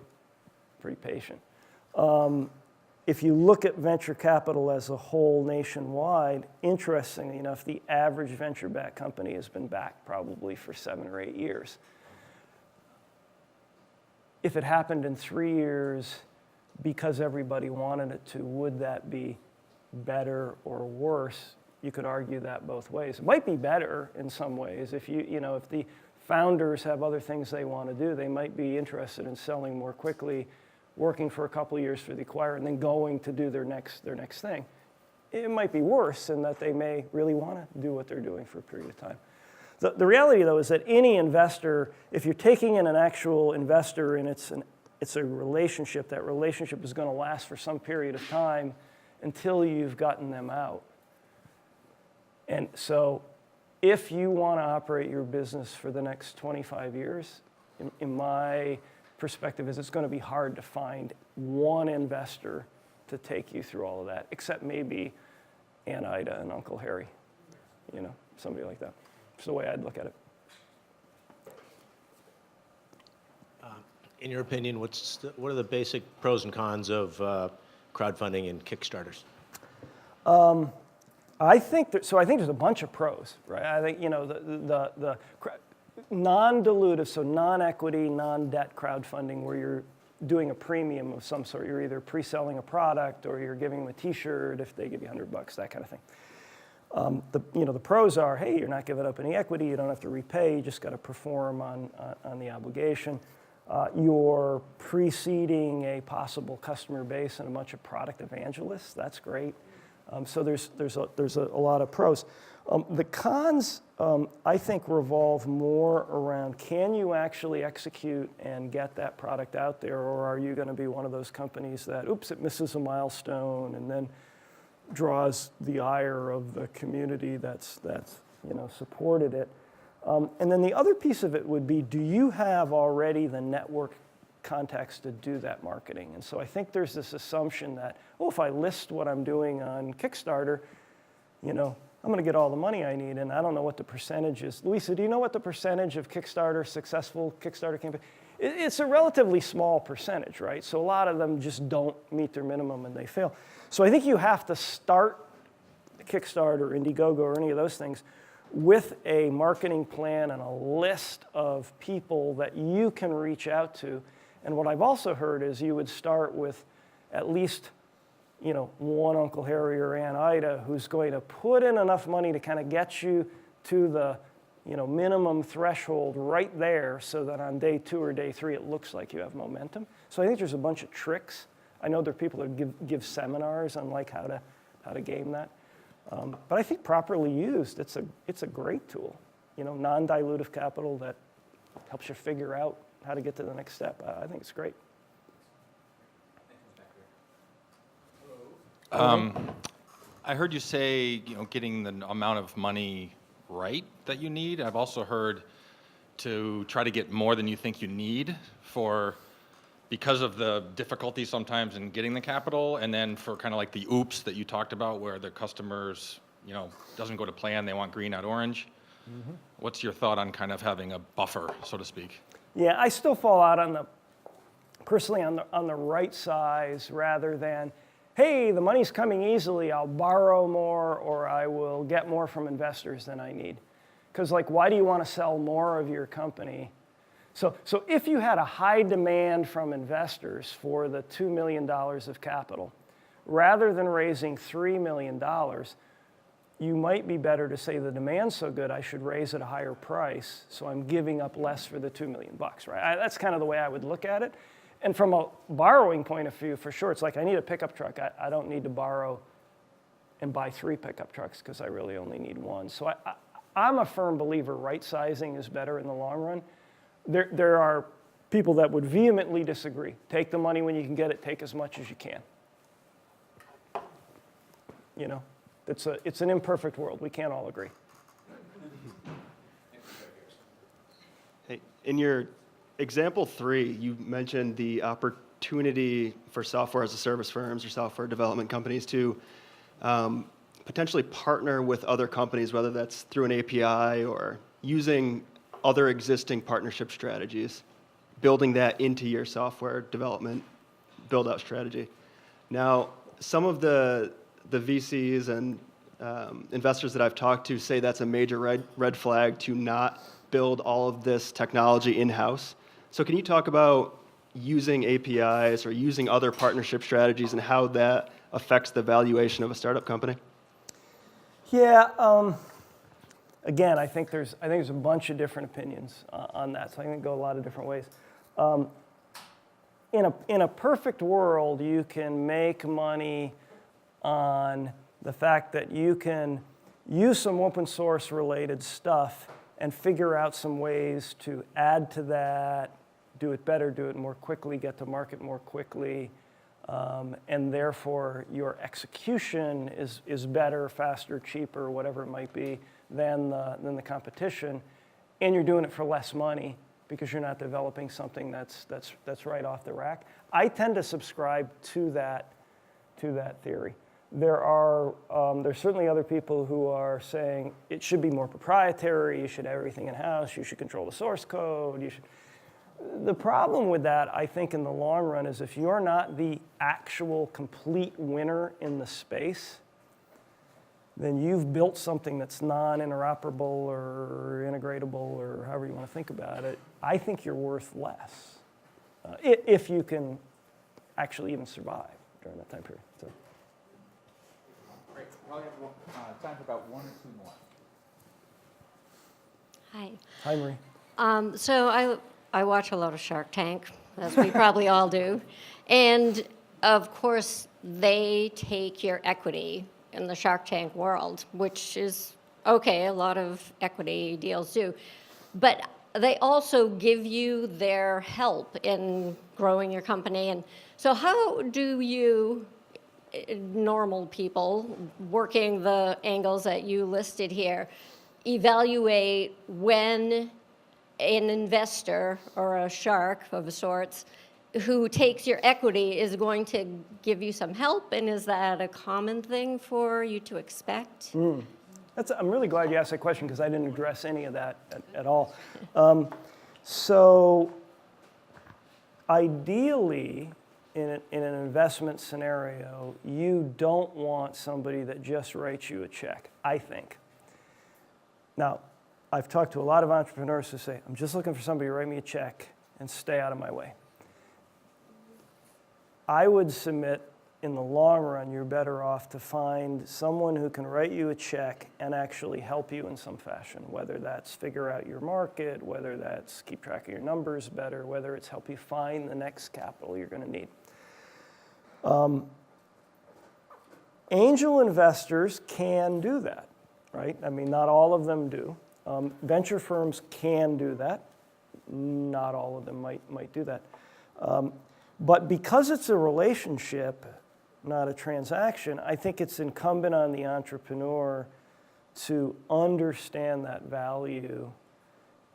S3: pretty patient. If you look at venture capital as a whole nationwide, interestingly enough, the average venture-backed company has been back probably for 7 or 8 years. If it happened in 3 years because everybody wanted it to, would that be better or worse? You could argue that both ways. It might be better in some ways. If if the founders have other things they want to do, they might be interested in selling more quickly, working for a couple of years for the acquirer, and then going to do their next thing. It might be worse in that they may really want to do what they're doing for a period of time. The reality, though, is that any investor, if you're taking in an actual investor and it's a relationship, that relationship is going to last for some period of time until you've gotten them out. And so if you want to operate your business for the next 25 years, in my perspective is it's going to be hard to find one investor to take you through all of that, except maybe Aunt Ida and Uncle Harry, somebody like that. It's the way I'd look at it.
S9: In your opinion, what are the basic pros and cons of crowdfunding and Kickstarters?
S3: I think there's a bunch of pros, right? I think the non-dilutive, so non-equity, non-debt crowdfunding, where you're doing a premium of some sort. You're either pre-selling a product or you're giving them a T-shirt if they give you $100, that kind of thing. The pros are, hey, you're not giving up any equity, you don't have to repay, you just got to perform on the obligation. You're preceding a possible customer base and a bunch of product evangelists. That's great. So there's a lot of pros. The cons, I think, revolve more around can you actually execute and get that product out there, or are you going to be one of those companies that, oops, it misses a milestone and then draws the ire of the community that's supported it. And then the other piece of it would be, do you have already the network contacts to do that marketing? And so I think there's this assumption that, if I list what I'm doing on Kickstarter, I'm going to get all the money I need, and I don't know what the percentage is. Louisa, do you know what the percentage of successful Kickstarter campaign? It's a relatively small percentage, right? So a lot of them just don't meet their minimum and they fail. So I think you have to start Kickstarter, Indiegogo, or any of those things with a marketing plan and a list of people that you can reach out to. And what I've also heard is you would start with at least one Uncle Harry or Aunt Ida who's going to put in enough money to kind of get you to the minimum threshold right there so that on day 2 or day 3 it looks like you have momentum. So I think there's a bunch of tricks. I know there are people that give seminars on how to game that. But I think properly used, it's a great tool. Non-dilutive capital that helps you figure out how to get to the next step. I think it's great.
S10: I heard you say, getting the amount of money right that you need. I've also heard to try to get more than you think you need because of the difficulty sometimes in getting the capital, and then for kind of like the oops that you talked about where the customers, doesn't go to plan, they want green, not orange. Mm-hmm. What's your thought on kind of having a buffer, so to speak?
S3: Yeah, I still fall out personally on the right size rather than, hey, the money's coming easily, I'll borrow more or I will get more from investors than I need. Because why do you want to sell more of your company? So if you had a high demand from investors for the $2 million of capital, rather than raising $3 million, you might be better to say the demand's so good I should raise at a higher price, so I'm giving up less for the $2 million, right? That's kind of the way I would look at it. And from a borrowing point of view, for sure, it's like I need a pickup truck. I don't need to borrow and buy 3 pickup trucks because I really only need 1. So I'm a firm believer right sizing is better in the long run. There are people that would vehemently disagree. Take the money when you can get it, take as much as you can. You know, it's an imperfect world. We can't all agree.
S11: Hey, in your example 3, you mentioned the opportunity for software as a service firms or software development companies to potentially partner with other companies, whether that's through an API or using other existing partnership strategies, building that into your software development build-out strategy. Now, some of the VCs and investors that I've talked to say that's a major red flag to not build all of this technology in-house. So can you talk about using APIs or using other partnership strategies and how that affects the valuation of a startup company?
S3: Yeah, again, I think there's a bunch of different opinions on that, so I think it go a lot of different ways. In a perfect world, you can make money on the fact that you can use some open source related stuff and figure out some ways to add to that, do it better, do it more quickly, get to market more quickly, and therefore your execution is better, faster, cheaper, whatever it might be, than the competition, and you're doing it for less money because you're not developing something that's right off the rack. I tend to subscribe to that theory. There's certainly other people who are saying it should be more proprietary, you should have everything in-house, you should control the source code, The problem with that, I think, in the long run is if you're not the actual complete winner in the space, then you've built something that's non-interoperable or integratable or however you want to think about it. I think you're worth less if you can actually even survive during that time period. So.
S5: Great. Probably have time for about 1 or 2 more.
S12: Hi.
S3: Hi, Marie.
S12: So I watch a lot of Shark Tank, as we probably all do. And of course, they take your equity in the Shark Tank world, which is okay, a lot of equity deals do. But they also give you their help in growing your company. And so how do you, normal people, working the angles that you listed here, evaluate when an investor or a shark of a sorts who takes your equity is going to give you some help, and is that a common thing for you to expect?
S3: I'm really glad you asked that question because I didn't address any of that at all. So ideally, in an investment scenario, you don't want somebody that just writes you a check, I think. Now, I've talked to a lot of entrepreneurs who say, I'm just looking for somebody to write me a check and stay out of my way. I would submit in the long run, you're better off to find someone who can write you a check and actually help you in some fashion, whether that's figure out your market, whether that's keep track of your numbers better, whether it's help you find the next capital you're going to need. Angel investors can do that, right? I mean, not all of them do. Venture firms can do that. Not all of them might do that. But because it's a relationship, not a transaction, I think it's incumbent on the entrepreneur to understand that value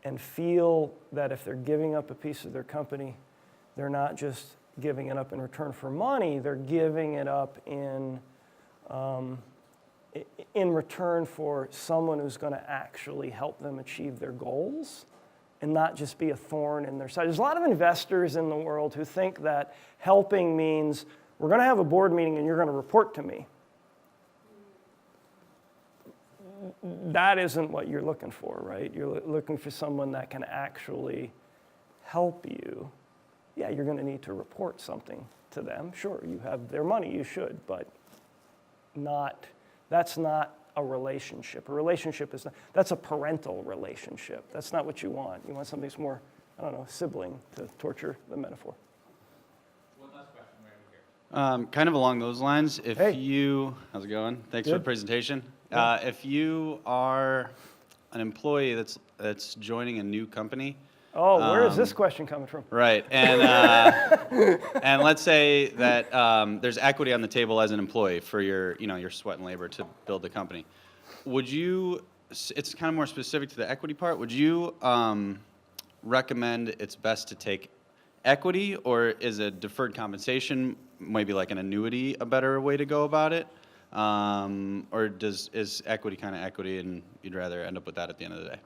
S3: and feel that if they're giving up a piece of their company, they're not just giving it up in return for money, they're giving it up in return for someone who's going to actually help them achieve their goals and not just be a thorn in their side. There's a lot of investors in the world who think that helping means we're going to have a board meeting and you're going to report to me. That isn't what you're looking for, right? You're looking for someone that can actually help you. Yeah, you're going to need to report something to them. Sure, you have their money, you should, but that's not a relationship. A relationship is not, that's a parental relationship. That's not what you want. You want something that's more, I don't know, sibling, to torture the metaphor.
S5: One last question right over here.
S13: Kind of along those lines, if
S3: Hey.
S13: how's it going? Thanks for the
S3: Good.
S13: presentation.
S3: Yeah.
S13: If you are an employee that's joining a new company,
S3: Oh, where is this question coming from?
S13: right, and and let's say that there's equity on the table as an employee for your sweat and labor to build the company. Would you? It's kind of more specific to the equity part. Would you recommend it's best to take equity, or is a deferred compensation, maybe like an annuity, a better way to go about it? Or is equity kind of equity, and you'd rather end up with that at the end of the day?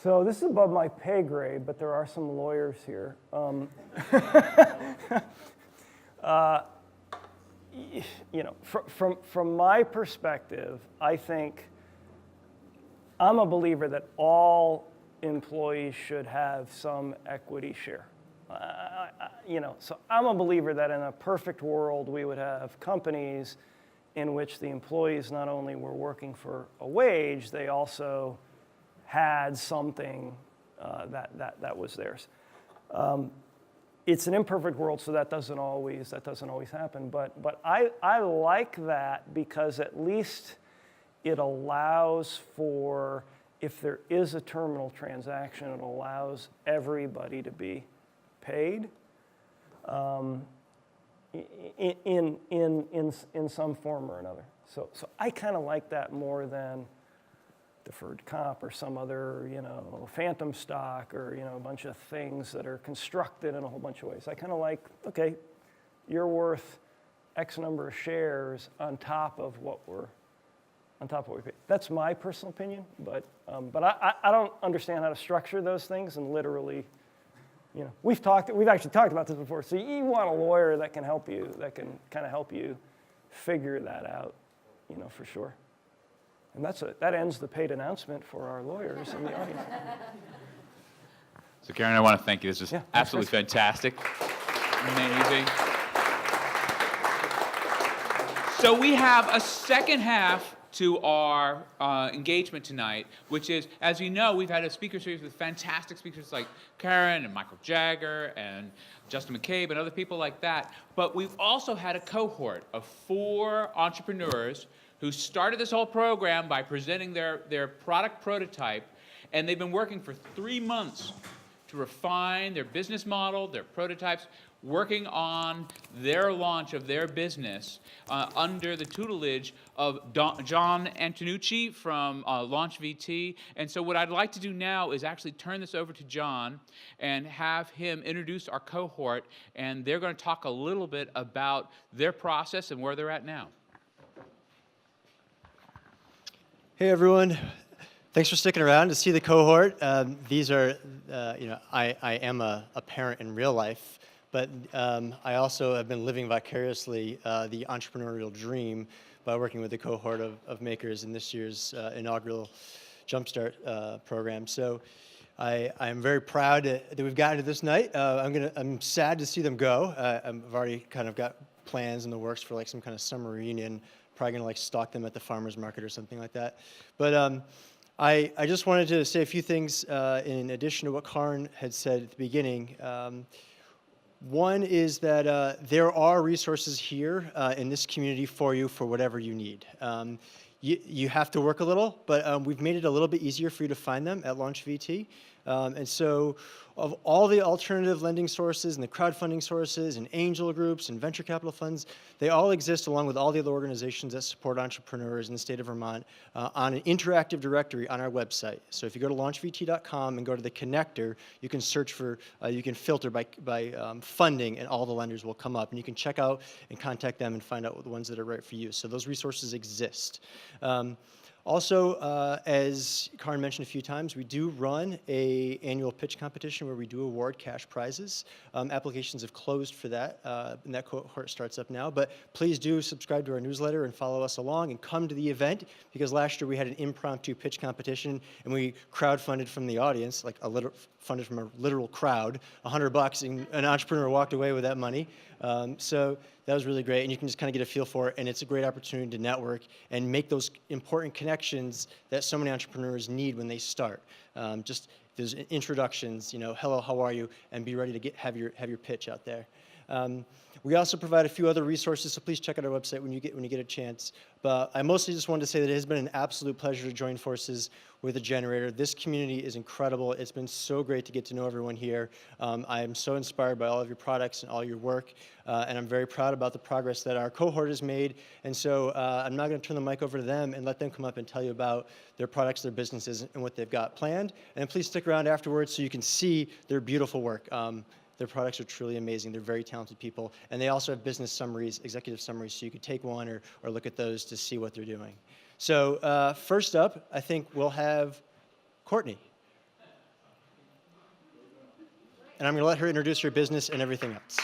S3: So this is above my pay grade, but there are some lawyers here. From my perspective, I think I'm a believer that all employees should have some equity share. So I'm a believer that in a perfect world, we would have companies in which the employees not only were working for a wage, they also had something that was theirs. It's an imperfect world, so that doesn't always happen. But I like that because at least it allows for, if there is a terminal transaction, it allows everybody to be paid in some form or another. So I kind of like that more than deferred comp or some other, phantom stock or, a bunch of things that are constructed in a whole bunch of ways. I kind of like, okay, you're worth X number of shares on top of what we pay. That's my personal opinion, but I don't understand how to structure those things and literally, we've actually talked about this before. So you want a lawyer that can help you, that can kind of help you figure that out, for sure. And that ends the paid announcement for our lawyers in the audience.
S5: So Karen, I want to thank you. This was absolutely fantastic. Amazing. So we have a second half to our engagement tonight, which is, as you know, we've had a speaker series with fantastic speakers like Karen and Michael Jagger and Justin McCabe and other people like that. But we've also had a cohort of 4 entrepreneurs who started this whole program by presenting their product prototype, and they've been working for 3 months to refine their business model, their prototypes, working on their launch of their business under the tutelage of John Antonucci from Launch VT. And so what I'd like to do now is actually turn this over to John and have him introduce our cohort, and they're going to talk a little bit about their process and where they're at now.
S14: Hey everyone, thanks for sticking around to see the cohort. These are, I am a parent in real life, but I also have been living vicariously the entrepreneurial dream by working with a cohort of makers in this year's inaugural Jumpstart program. So I'm very proud that we've gotten to this night. I'm sad to see them go. I've already kind of got plans in the works for like some kind of summer reunion. Probably gonna like stalk them at the farmer's market or something like that. But I just wanted to say a few things in addition to what Karin had said at the beginning. One is that there are resources here in this community for you for whatever you need. You have to work a little, but we've made it a little bit easier for you to find them at Launch VT. And so of all the alternative lending sources and the crowdfunding sources and angel groups and venture capital funds, they all exist along with all the other organizations that support entrepreneurs in the state of Vermont on an interactive directory on our website. So if you go to launchvt.com and go to the connector, you can search for, you can filter by funding, and all the lenders will come up. And you can check out and contact them and find out the ones that are right for you. So those resources exist. Also, as Karin mentioned a few times, we do run a annual pitch competition where we do award cash prizes. Applications have closed for that, and that cohort starts up now. But please do subscribe to our newsletter and follow us along and come to the event, because last year we had an impromptu pitch competition and we crowdfunded from the audience, like funded from a literal crowd, $100, and an entrepreneur walked away with that money. So that was really great, and you can just kind of get a feel for it, and it's a great opportunity to network and make those important connections that so many entrepreneurs need when they start. Just those introductions, hello, how are you, and be ready to have your pitch out there. We also provide a few other resources, so please check out our website when you get a chance. But I mostly just wanted to say that it has been an absolute pleasure to join forces with the Generator. This community is incredible. It's been so great to get to know everyone here. I am so inspired by all of your products and all your work, and I'm very proud about the progress that our cohort has made. And so I'm now going to turn the mic over to them and let them come up and tell you about their products, their businesses, and what they've got planned. And please stick around afterwards so you can see their beautiful work. Their products are truly amazing. They're very talented people. And they also have business summaries, executive summaries, so you could take one or look at those to see what they're doing. So first up, I think we'll have Courtney. And I'm going to let her introduce her business and everything else.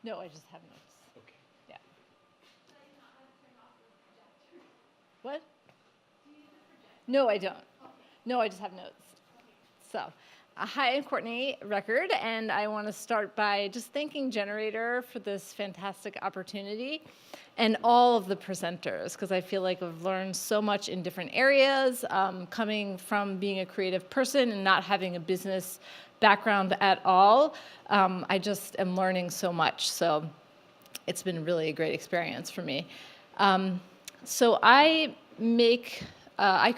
S15: No, I just have notes. Okay. Yeah. What? No, I don't. No, I just have notes. So, hi, I'm Courtney Record, and I want to start by just thanking Generator for this fantastic opportunity and all of the presenters, because I feel like I've learned so much in different areas, coming from being a creative person and not having a business background at all. I just am learning so much, so it's been really a great experience for me. So I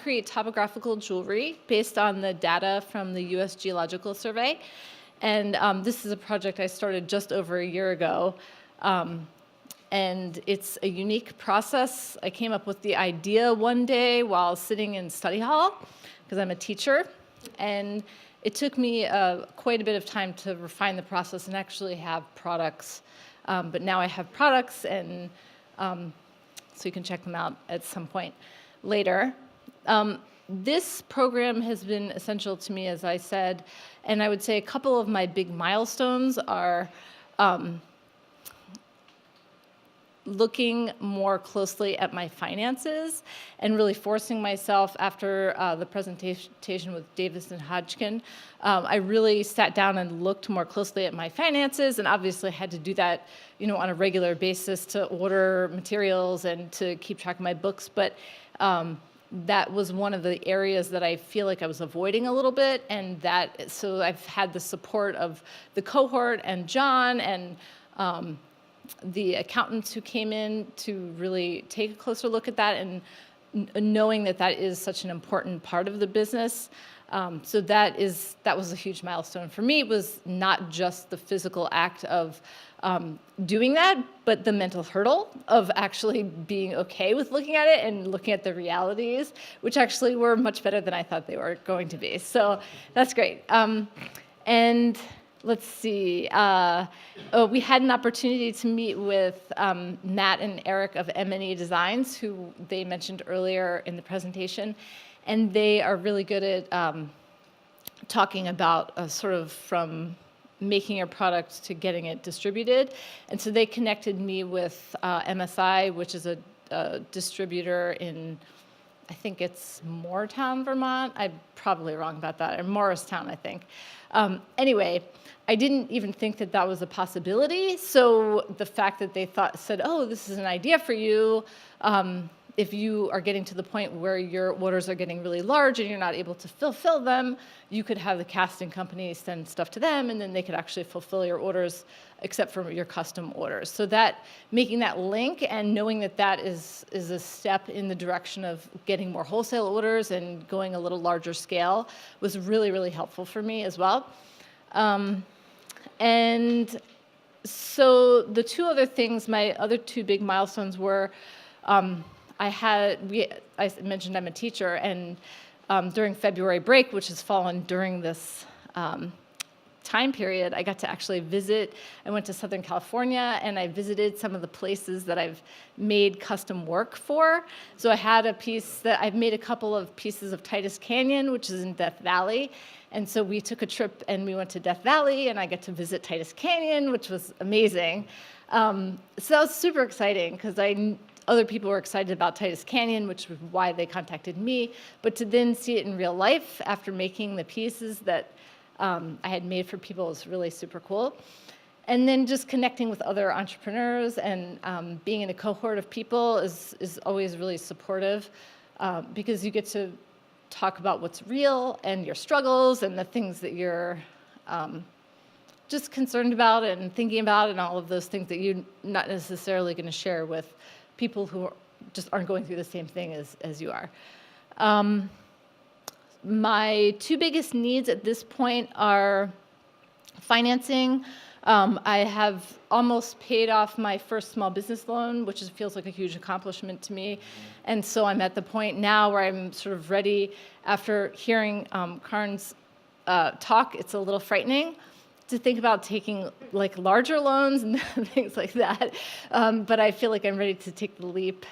S15: create topographical jewelry based on the data from the U.S. Geological Survey. And this is a project I started just over a year ago. And it's a unique process. I came up with the idea one day while sitting in study hall, because I'm a teacher. And it took me quite a bit of time to refine the process and actually have products. But now I have products, and so you can check them out at some point later. This program has been essential to me, as I said, and I would say a couple of my big milestones are looking more closely at my finances and really forcing myself after the presentation with Davis and Hodgkin. I really sat down and looked more closely at my finances, and obviously had to do that, on a regular basis to order materials and to keep track of my books. But that was one of the areas that I feel like I was avoiding a little bit, and so I've had the support of the cohort and John and the accountants who came in to really take a closer look at that, and knowing that that is such an important part of the business. So that was a huge milestone for me. It was not just the physical act of doing that, but the mental hurdle of actually being okay with looking at it and looking at the realities, which actually were much better than I thought they were going to be. So that's great. And let's see. We had an opportunity to meet with Matt and Eric of M&E Designs, who they mentioned earlier in the presentation. And they are really good at talking about sort of from making a product to getting it distributed. And so they connected me with MSI, which is a distributor in, I think it's Moortown, Vermont. I'm probably wrong about that, or Morristown, I think. Anyway, I didn't even think that that was a possibility. So the fact that they said, oh, this is an idea for you, if you are getting to the point where your orders are getting really large and you're not able to fulfill them, you could have the casting company send stuff to them, and then they could actually fulfill your orders, except for your custom orders. So that, making that link and knowing that that is a step in the direction of getting more wholesale orders and going a little larger scale was really, really helpful for me as well. And so the two other things, my other two big milestones were, I mentioned I'm a teacher, and during February break, which has fallen during this time period, I got to actually visit. I went to Southern California, and I visited some of the places that I've made custom work for. So I had a piece that I've made a couple of pieces of Titus Canyon, which is in Death Valley. And so we took a trip, and we went to Death Valley, and I got to visit Titus Canyon, which was amazing. So that was super exciting, because other people were excited about Titus Canyon, which was why they contacted me. But to then see it in real life after making the pieces that I had made for people was really super cool. And then just connecting with other entrepreneurs and being in a cohort of people is always really supportive, because you get to talk about what's real and your struggles and the things that you're just concerned about and thinking about, and all of those things that you're not necessarily going to share with people who just aren't going through the same thing as you are. My two biggest needs at this point are financing. I have almost paid off my first small business loan, which feels like a huge accomplishment to me. And so I'm at the point now where I'm sort of ready. After hearing Karin's talk, it's a little frightening to think about taking like larger loans and things like that. But I feel like I'm ready to take the leap,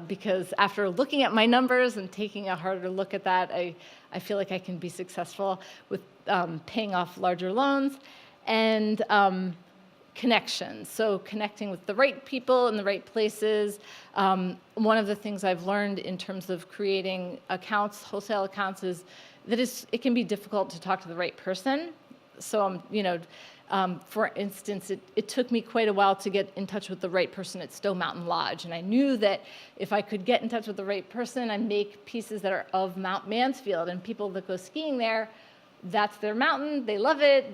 S15: because after looking at my numbers and taking a harder look at that, I feel like I can be successful with paying off larger loans. And connections, so connecting with the right people in the right places. One of the things I've learned in terms of creating accounts, wholesale accounts, is that it can be difficult to talk to the right person. So, for instance, it took me quite a while to get in touch with the right person at Stowe Mountain Lodge. And I knew that if I could get in touch with the right person and make pieces that are of Mount Mansfield, and people that go skiing there, that's their mountain, they love it.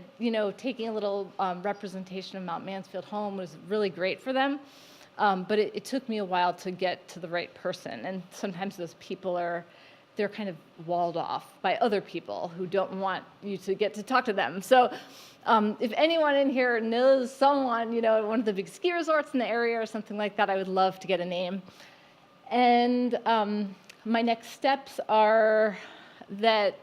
S15: Taking a little representation of Mount Mansfield home was really great for them. But it took me a while to get to the right person. And sometimes those people they're kind of walled off by other people who don't want you to get to talk to them. So if anyone in here knows someone, at one of the big ski resorts in the area or something like that, I would love to get a name. And my next steps are that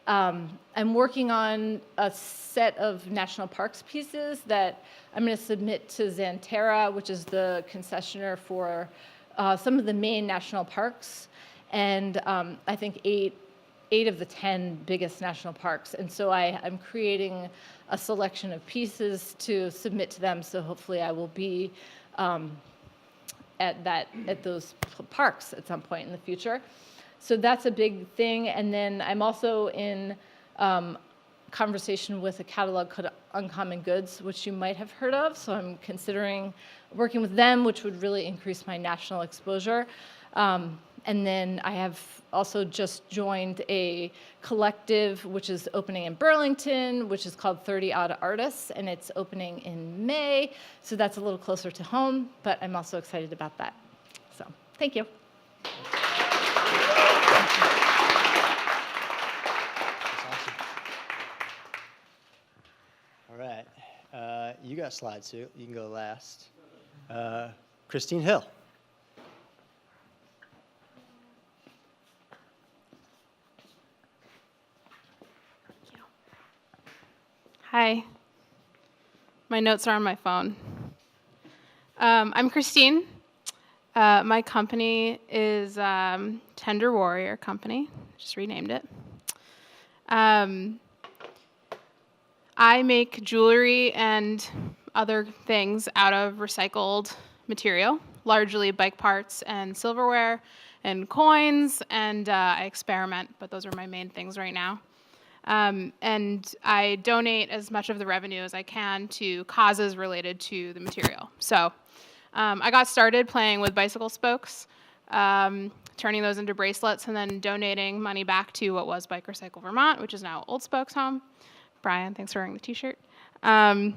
S15: I'm working on a set of national parks pieces that I'm going to submit to Xanterra, which is the concessionaire for some of the main national parks, and I think eight of the 10 biggest national parks. And so I'm creating a selection of pieces to submit to them, so hopefully I will be at those parks at some point in the future. So that's a big thing. And then I'm also in conversation with a catalog called Uncommon Goods, which you might have heard of. So I'm considering working with them, which would really increase my national exposure. And then I have also just joined a collective, which is opening in Burlington, which is called 30 Odd Artists, and it's opening in May. So that's a little closer to home, but I'm also excited about that. So thank you.
S14: All right. You got slides, Sue. You can go last. Christine Hill.
S16: Hi. My notes are on my phone. I'm Christine. My company is Tender Warrior Company. Just renamed it. I make jewelry and other things out of recycled material, largely bike parts and silverware and coins, and I experiment, but those are my main things right now. And I donate as much of the revenue as I can to causes related to the material. So I got started playing with bicycle spokes, turning those into bracelets, and then donating money back to what was Bike Recycle Vermont, which is now Old Spokes Home. Brian, thanks for wearing the t-shirt. I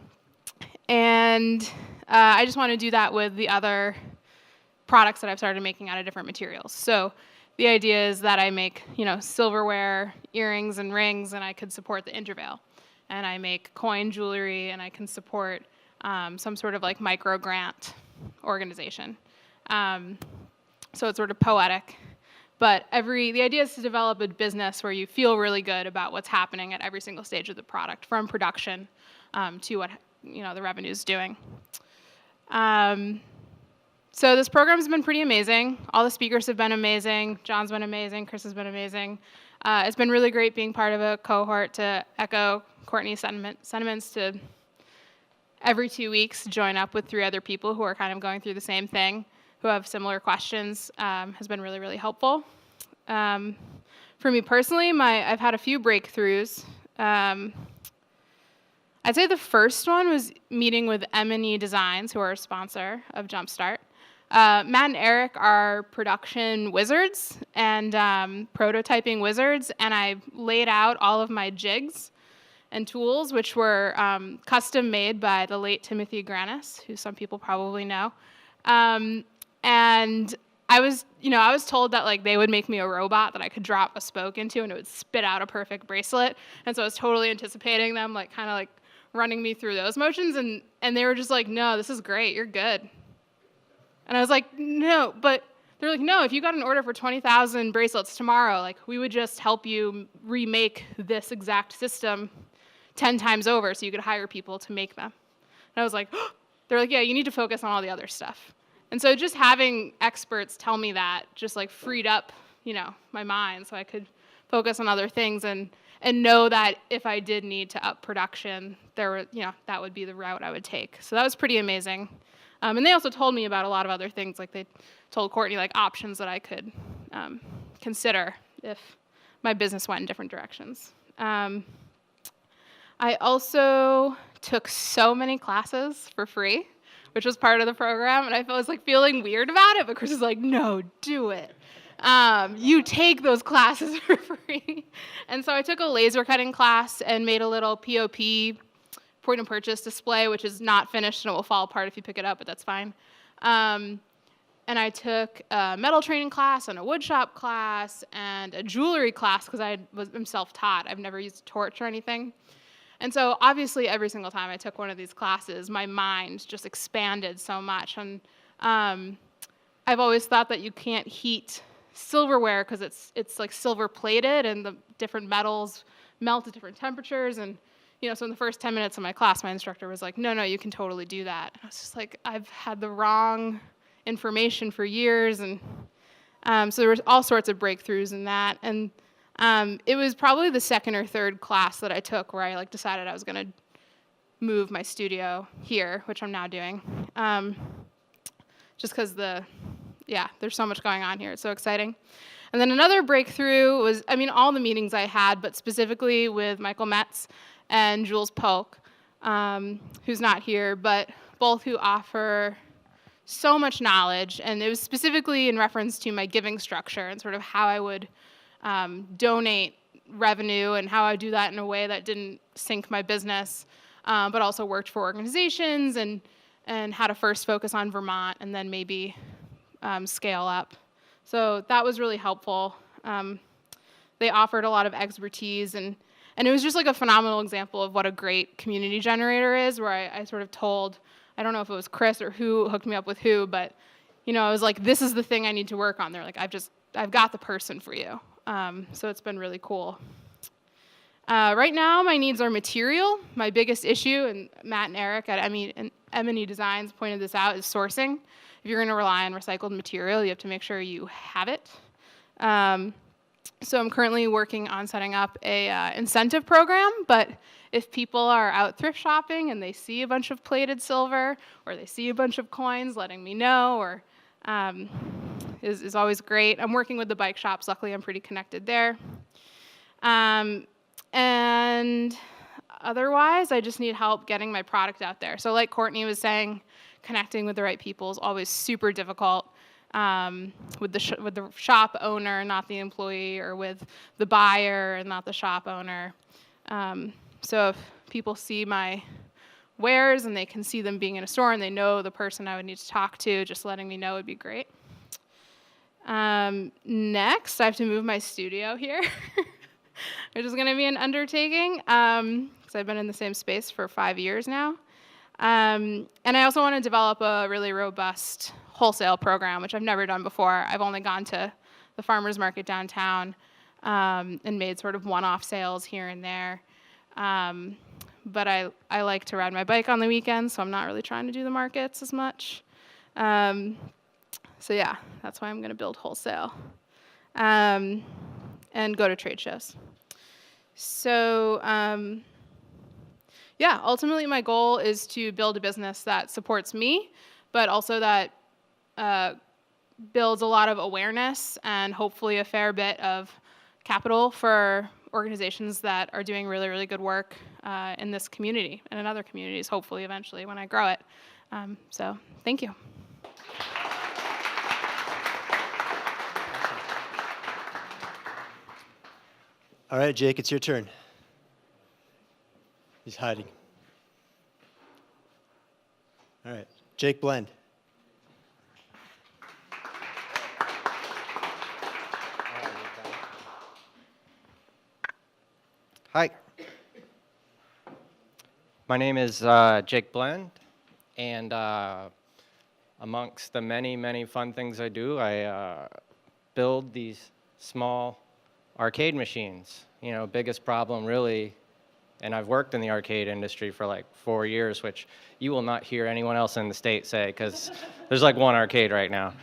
S16: just want to do that with the other products that I've started making out of different materials. So the idea is that I make, silverware, earrings, and rings, and I could support the Intervale. And I make coin jewelry, and I can support some sort of like micro grant organization. So it's sort of poetic, But the idea is to develop a business where you feel really good about what's happening at every single stage of the product, from production to what the revenue is doing. So this program's been pretty amazing. All the speakers have been amazing. John's been amazing. Chris has been amazing. It's been really great being part of a cohort, to echo Courtney's sentiments, to every 2 weeks join up with 3 other people who are kind of going through the same thing, who have similar questions, has been really, really helpful. For me personally, I've had a few breakthroughs. I'd say the first one was meeting with M&E Designs, who are a sponsor of Jumpstart. Matt and Eric are production wizards and prototyping wizards, and I laid out all of my jigs and tools, which were custom made by the late Timothy Granis, who some people probably know. And I was told that they would make me a robot that I could drop a spoke into and it would spit out a perfect bracelet. And so I was totally anticipating them kind of running me through those motions, and they were just like, no, this is great, you're good. And I was like, no, but they're like, no, if you got an order for 20,000 bracelets tomorrow, we would just help you remake this exact system 10 times over so you could hire people to make them. And I was like, oh. They're like, yeah, you need to focus on all the other stuff. And so just having experts tell me that just freed up, my mind so I could focus on other things and know that if I did need to up production, that would be the route I would take. So that was pretty amazing. And they also told me about a lot of other things. They told Courtney options that I could consider if my business went in different directions. I also took so many classes for free, which was part of the program, and I was feeling weird about it, but Chris was like, no, do it. You take those classes for free. And so I took a laser cutting class and made a little POP, point of purchase display, which is not finished and it will fall apart if you pick it up, but that's fine. And I took a metal training class and a wood shop class and a jewelry class because I'm self-taught. I've never used a torch or anything. And so obviously every single time I took one of these classes, my mind just expanded so much. And I've always thought that you can't heat silverware because it's silver plated and the different metals melt at different temperatures. And so in the first 10 minutes of my class, my instructor was like, no, you can totally do that. And I was just I've had the wrong information for years. And so there was all sorts of breakthroughs in that. And it was probably the second or third class that I took where I decided I was going to move my studio here, which I'm now doing. Just because there's so much going on here. It's so exciting. And then another breakthrough was, all the meetings I had, but specifically with Michael Metz and Jules Polk, who's not here, but both who offer so much knowledge. And it was specifically in reference to my giving structure and sort of how I would donate revenue and how I do that in a way that didn't sink my business, but also worked for organizations and how to first focus on Vermont and then maybe scale up. So that was really helpful. They offered a lot of expertise and it was just a phenomenal example of what a great community generator is, where I sort of told, I don't know if it was Chris or who hooked me up with who, but I was like, this is the thing I need to work on. They're like, I've got the person for you. So it's been really cool. Right now, my needs are material. My biggest issue, and Matt and Eric at M&E Designs pointed this out, is sourcing. If you're going to rely on recycled material, you have to make sure you have it. So I'm currently working on setting up a incentive program, but if people are out thrift shopping and they see a bunch of plated silver or they see a bunch of coins, letting me know, or is always great. I'm working with the bike shops. Luckily, I'm pretty connected there. And otherwise, I just need help getting my product out there. So like Courtney was saying, connecting with the right people is always super difficult, with the shop owner, not the employee, or with the buyer and not the shop owner. So if people see my wares and they can see them being in a store and they know the person I would need to talk to, just letting me know would be great. Next, I have to move my studio here, which is going to be an undertaking because I've been in the same space for 5 years now. And I also want to develop a really robust wholesale program, which I've never done before. I've only gone to the farmers market downtown, and made sort of one-off sales here and there. But I like to ride my bike on the weekends, so I'm not really trying to do the markets as much. So yeah, that's why I'm going to build wholesale and go to trade shows. So yeah, ultimately my goal is to build a business that supports me, but also that builds a lot of awareness and hopefully a fair bit of capital for organizations that are doing really, really good work in this community and in other communities, hopefully eventually when I grow it. So thank you.
S14: All right, Jake, it's your turn. He's hiding. All right, Jake Blend.
S17: Hi. My name is Jake Blend, and amongst the many, many fun things I do, I build these small arcade machines. You know, biggest problem really, and I've worked in the arcade industry for like 4 years, which you will not hear anyone else in the state say, because there's like one arcade right now.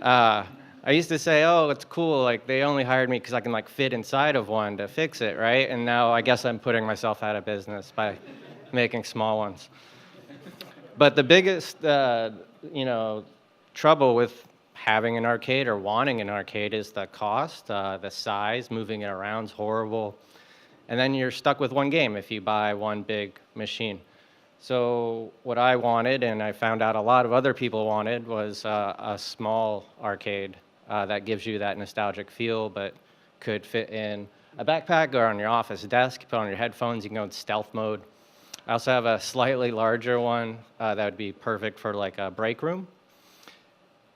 S17: I used to say, oh, it's cool, like they only hired me because I can like fit inside of one to fix it, right? And now I guess I'm putting myself out of business by making small ones. But the biggest, you know, trouble with having an arcade or wanting an arcade is the cost, the size, moving it around is horrible. And then you're stuck with one game if you buy one big machine. So what I wanted, and I found out a lot of other people wanted, was a small arcade that gives you that nostalgic feel, but could fit in a backpack or on your office desk, put on your headphones, you can go in stealth mode. I also have a slightly larger one that would be perfect for like a break room.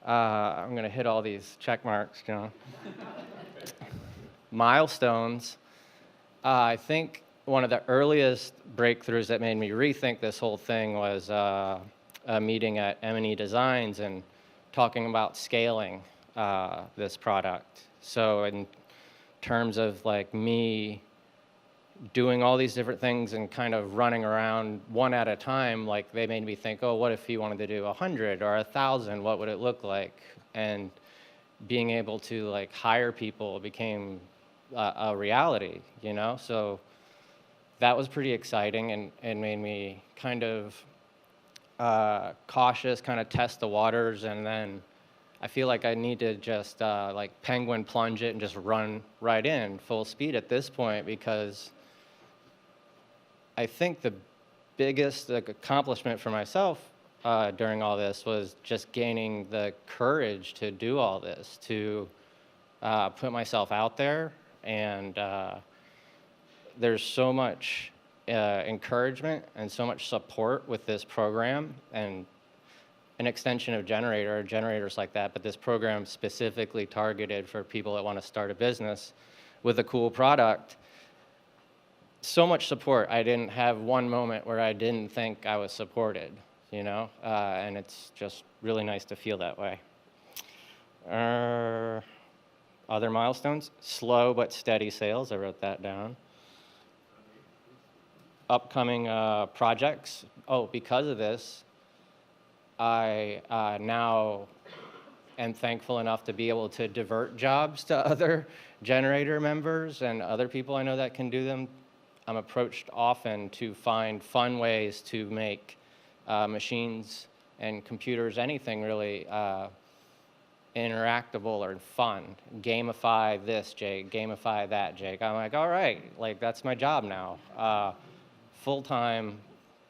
S17: I'm gonna hit all these check marks, John. Milestones. I think one of the earliest breakthroughs that made me rethink this whole thing was a meeting at M&E Designs and talking about scaling this product. So in terms of like me doing all these different things and kind of running around one at a time, like they made me think, oh, what if you wanted to do 100 or 1,000? What would it look like? And being able to like hire people became a reality, you know? So that was pretty exciting and made me kind of cautious, kind of test the waters, and then I feel like I need to just like penguin plunge it and just run right in full speed at this point, because I think the biggest accomplishment for myself during all this was just gaining the courage to do all this, to put myself out there. And there's so much encouragement and so much support with this program, and an extension of generators like that, but this program specifically targeted for people that want to start a business with a cool product. So much support. I didn't have one moment where I didn't think I was supported, you know? And it's just really nice to feel that way. Other milestones, slow but steady sales. I wrote that down. Upcoming projects. Oh, because of this, I now am thankful enough to be able to divert jobs to other generator members and other people I know that can do them. I'm approached often to find fun ways to make machines and computers, anything really, interactable or fun. Gamify this, Jake. Gamify that, Jake. I'm like, all right, like that's my job now. Full-time,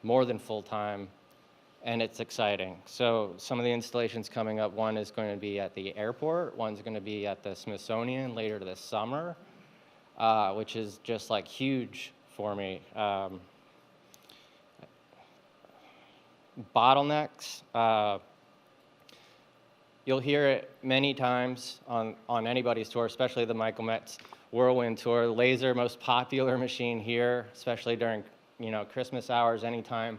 S17: more than full-time, and it's exciting. So some of the installations coming up, one is going to be at the airport, one's going to be at the Smithsonian later this summer, which is just like huge for me. Bottlenecks. You'll hear it many times on anybody's tour, especially the Michael Metz Whirlwind Tour. Laser, most popular machine here, especially during Christmas hours, anytime.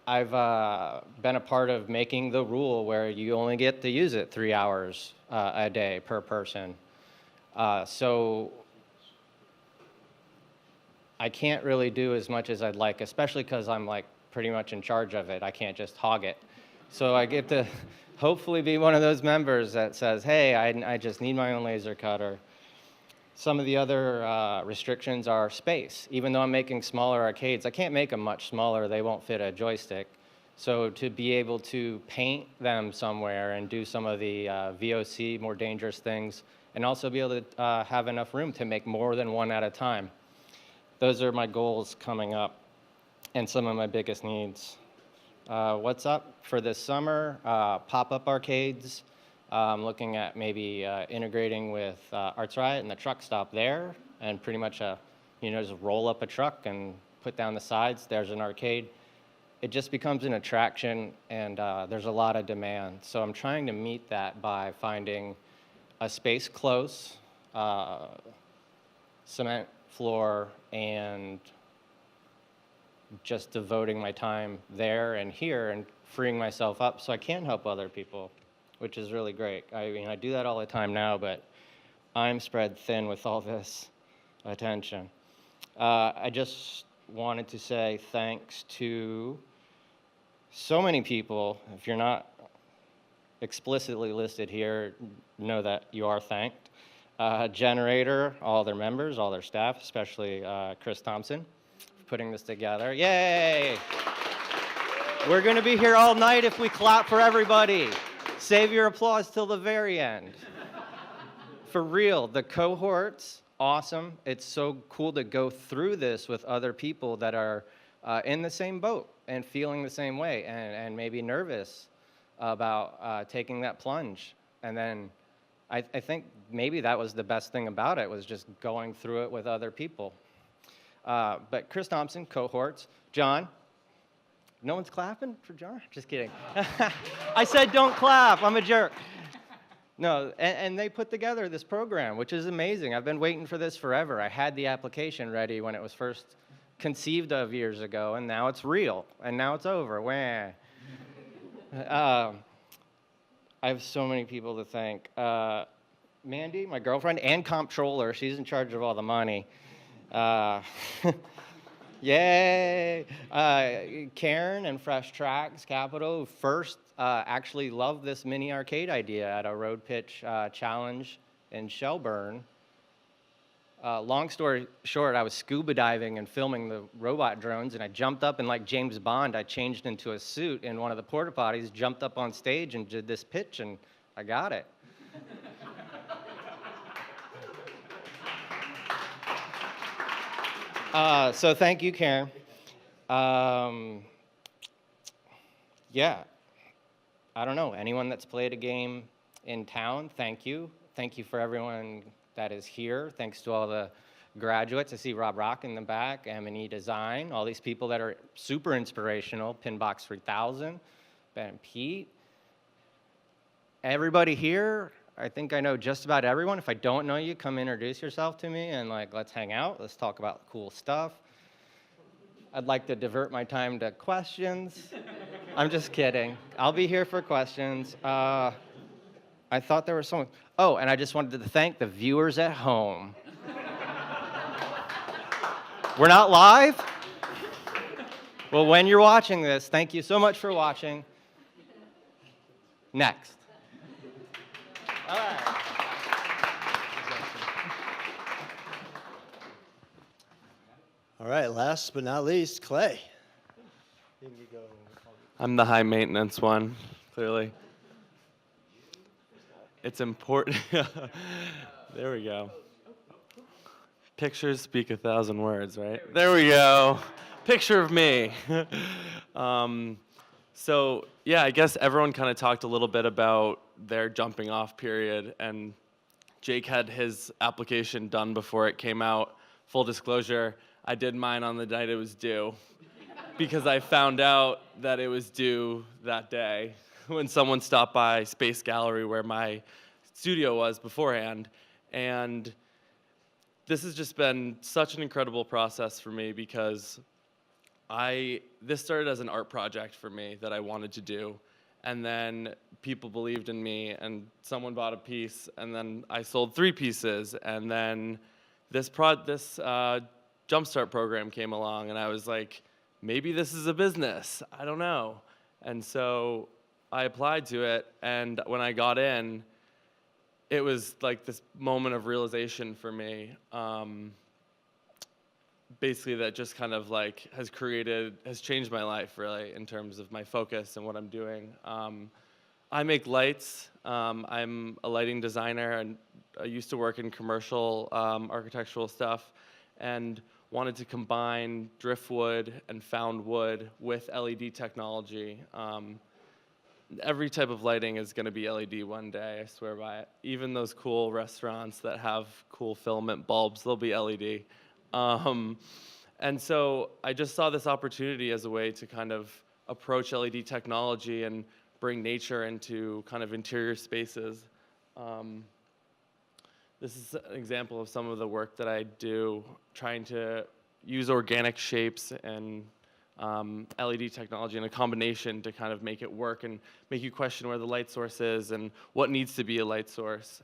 S17: I've been a part of making the rule where you only get to use it 3 hours a day per person. So I can't really do as much as I'd like, especially because I'm like pretty much in charge of it. I can't just hog it. So I get to hopefully be one of those members that says, hey, I just need my own laser cutter. Some of the other restrictions are space. Even though I'm making smaller arcades, I can't make them much smaller. They won't fit a joystick. So to be able to paint them somewhere and do some of the VOC, more dangerous things, and also be able to have enough room to make more than one at a time. Those are my goals coming up and some of my biggest needs. What's up for this summer? Pop-up arcades. I'm looking at maybe integrating with Arts Riot and the truck stop there, and pretty much just roll up a truck and put down the sides. There's an arcade. It just becomes an attraction, and there's a lot of demand. So I'm trying to meet that by finding a space close, cement floor, and just devoting my time there and here and freeing myself up so I can help other people, which is really great. I mean, I do that all the time now, but I'm spread thin with all this attention. I just wanted to say thanks to so many people. If you're not explicitly listed here, know that you are thanked. Generator, all their members, all their staff, especially Chris Thompson, for putting this together. Yay! We're going to be here all night if we clap for everybody. Save your applause till the very end. For real, the cohorts, awesome. It's so cool to go through this with other people that are in the same boat and feeling the same way and maybe nervous about taking that plunge. And then I think maybe that was the best thing about it, was just going through it with other people. But Chris Thompson, cohorts. John. No one's clapping for John? Just kidding. I said don't clap. I'm a jerk. No, and they put together this program, which is amazing. I've been waiting for this forever. I had the application ready when it was first conceived of years ago, and now it's real, and now it's over. Wah. I have so many people to thank. Mandy, my girlfriend, and comptroller. She's in charge of all the money. Yay! Karen and Fresh Tracks Capital, who first actually loved this mini arcade idea at a road pitch challenge in Shelburne. Long story short, I was scuba diving and filming the robot drones, and I jumped up, and like James Bond, I changed into a suit in one of the porta potties, jumped up on stage and did this pitch, and I got it. So thank you, Karen. Yeah, I don't know, anyone that's played a game in town, thank you. Thank you for everyone that is here. Thanks to all the graduates. I see Rob Rock in the back, M&E Design, all these people that are super inspirational, Pinbox 3000, Ben and Pete. Everybody here, I think I know just about everyone. If I don't know you, come introduce yourself to me and let's hang out. Let's talk about cool stuff. I'd like to divert my time to questions. I'm just kidding. I'll be here for questions. I thought there was someone. Oh, and I just wanted to thank the viewers at home. We're not live? Well, when you're watching this, thank you so much for watching. Next. All right.
S14: All right, last but not least, Clay.
S18: I'm the high maintenance one, clearly. It's important. There we go. Pictures speak 1,000 words, right? There we go. Picture of me. So yeah, I guess everyone kind of talked a little bit about their jumping off period, and Jake had his application done before it came out. Full disclosure, I did mine on the night it was due because I found out that it was due that day when someone stopped by Space Gallery where my studio was beforehand. And this has just been such an incredible process for me because this started as an art project for me that I wanted to do. And then people believed in me, and someone bought a piece, and then I sold 3 pieces, and then this Jumpstart program came along, and I was like, maybe this is a business. I don't know. And so I applied to it, and when I got in, it was like this moment of realization for me. Basically, that just kind of like has changed my life really in terms of my focus and what I'm doing. I make lights. I'm a lighting designer, and I used to work in commercial architectural stuff, and wanted to combine driftwood and found wood with LED technology. Every type of lighting is going to be LED one day, I swear by it. Even those cool restaurants that have cool filament bulbs, they'll be LED. And so I just saw this opportunity as a way to kind of approach LED technology and bring nature into kind of interior spaces. This is an example of some of the work that I do, trying to use organic shapes and LED technology in a combination to kind of make it work and make you question where the light source is and what needs to be a light source.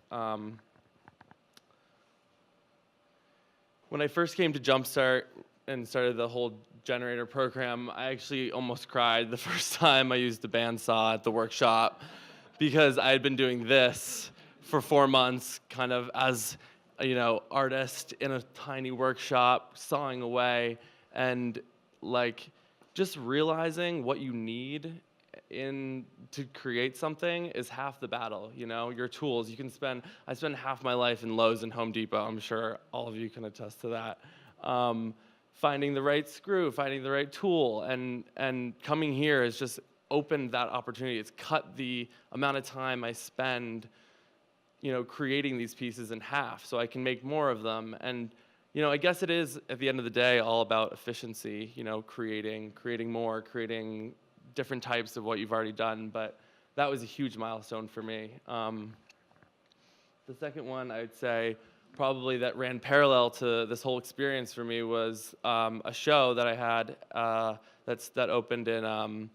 S18: When I first came to Jumpstart and started the whole generator program, I actually almost cried the first time I used the bandsaw at the workshop, because I had been doing this for 4 months, kind of as artist in a tiny workshop, sawing away, and like just realizing what you need to create something is half the battle. Your tools. I spend half my life in Lowe's and Home Depot. I'm sure all of you can attest to that. Finding the right screw, finding the right tool, and coming here has just opened that opportunity. It's cut the amount of time I spend, creating these pieces in half, so I can make more of them. And I guess it is at the end of the day all about efficiency. Creating more, creating different types of what you've already done, but that was a huge milestone for me. The second one I'd say probably that ran parallel to this whole experience for me was a show that I had that opened on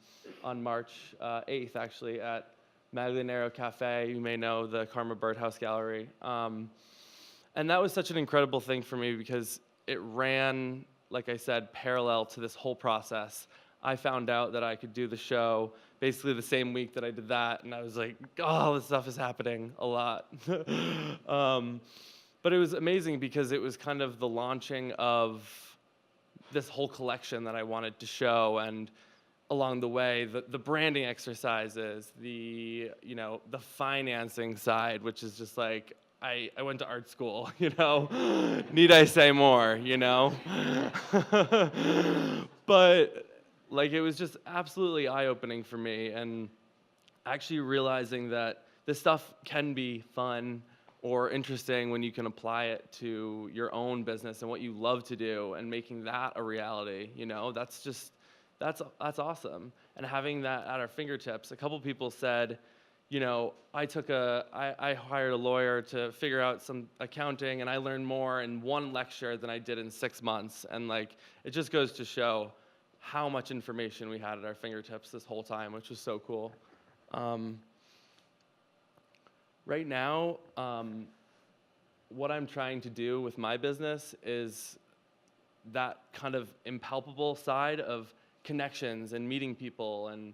S18: March 8th actually at Maglianero Cafe. You may know the Karma Birdhouse Gallery. And that was such an incredible thing for me because it ran, like I said, parallel to this whole process. I found out that I could do the show basically the same week that I did that, and I was like, oh, this stuff is happening a lot. But it was amazing because it was kind of the launching of this whole collection that I wanted to show, and along the way, the branding exercises, the financing side, which is just like, I went to art school, Need I say more, But like, it was just absolutely eye-opening for me, and actually realizing that this stuff can be fun or interesting when you can apply it to your own business and what you love to do, and making that a reality, that's awesome. And having that at our fingertips. A couple people said, I hired a lawyer to figure out some accounting, and I learned more in one lecture than I did in 6 months. And like, it just goes to show how much information we had at our fingertips this whole time, which was so cool. Right now, what I'm trying to do with my business is that kind of impalpable side of connections and meeting people and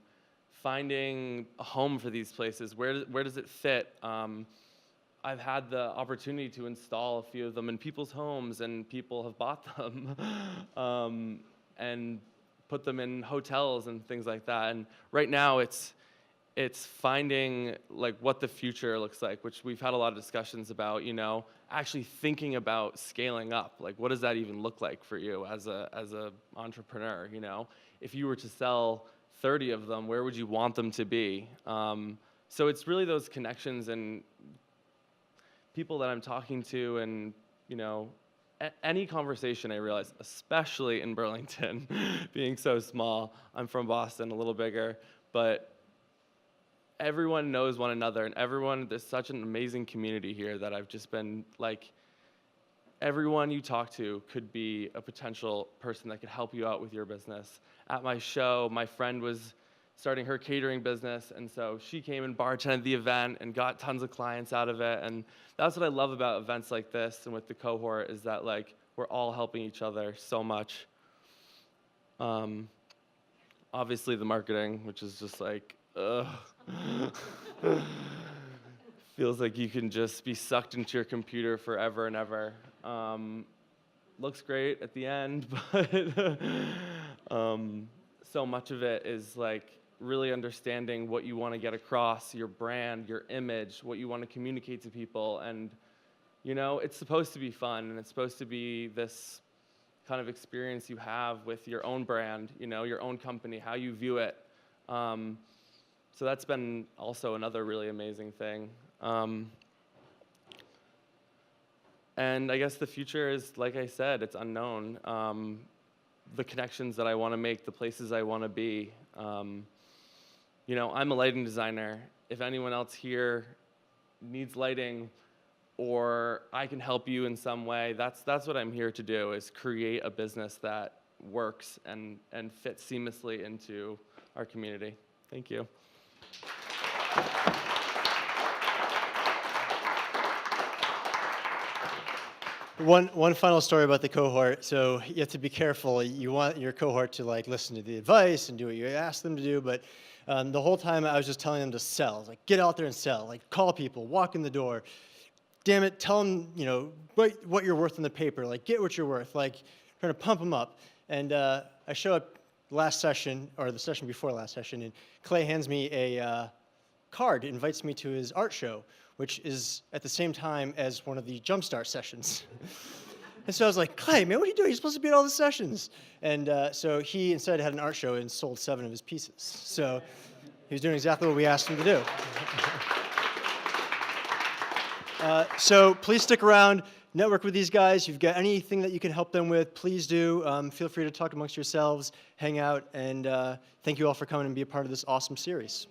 S18: finding a home for these places. Where does it fit? I've had the opportunity to install a few of them in people's homes, and people have bought them and put them in hotels and things like that. And right now it's finding like what the future looks like, which we've had a lot of discussions about, actually thinking about scaling up. Like, what does that even look like for you as a entrepreneur? If you were to sell 30 of them, where would you want them to be? So it's really those connections and people that I'm talking to, and any conversation I realize, especially in Burlington, being so small. I'm from Boston, a little bigger, but everyone knows one another, and there's such an amazing community here that I've just been like, everyone you talk to could be a potential person that could help you out with your business. At my show, my friend was starting her catering business, and so she came and bartended the event and got tons of clients out of it. And that's what I love about events like this and with the cohort, is that like we're all helping each other so much. Obviously the marketing, which is just like, feels like you can just be sucked into your computer forever and ever. Looks great at the end, but so much of it is like really understanding what you want to get across, your brand, your image, what you want to communicate to people. And, you know, it's supposed to be fun, and it's supposed to be this kind of experience you have with your own brand, you know, your own company, how you view it. So that's been also another really amazing thing. And I guess the future is, like I said, it's unknown. The connections that I want to make, the places I want to be. You know, I'm a lighting designer. If anyone else here needs lighting, or I can help you in some way, that's what I'm here to do, is create a business that works and fits seamlessly into our community. Thank you.
S14: One final story about the cohort. So you have to be careful. You want your cohort to like listen to the advice and do what you ask them to do, but the whole time I was just telling them to sell. I was like, get out there and sell. Like, call people, walk in the door. Damn it, tell them, you know, write what you're worth in the paper. Like, get what you're worth. Like, trying to pump them up. And I show up last session, or the session before last session, and Clay hands me a card, invites me to his art show, which is at the same time as one of the Jumpstart sessions. And so I was like, Clay, man, what are you doing? You're supposed to be at all the sessions. And so he instead had an art show and sold 7 of his pieces. So he was doing exactly what we asked him to do. So please stick around, network with these guys. If you've got anything that you can help them with, please do. Feel free to talk amongst yourselves, hang out, and thank you all for coming and be a part of this awesome series.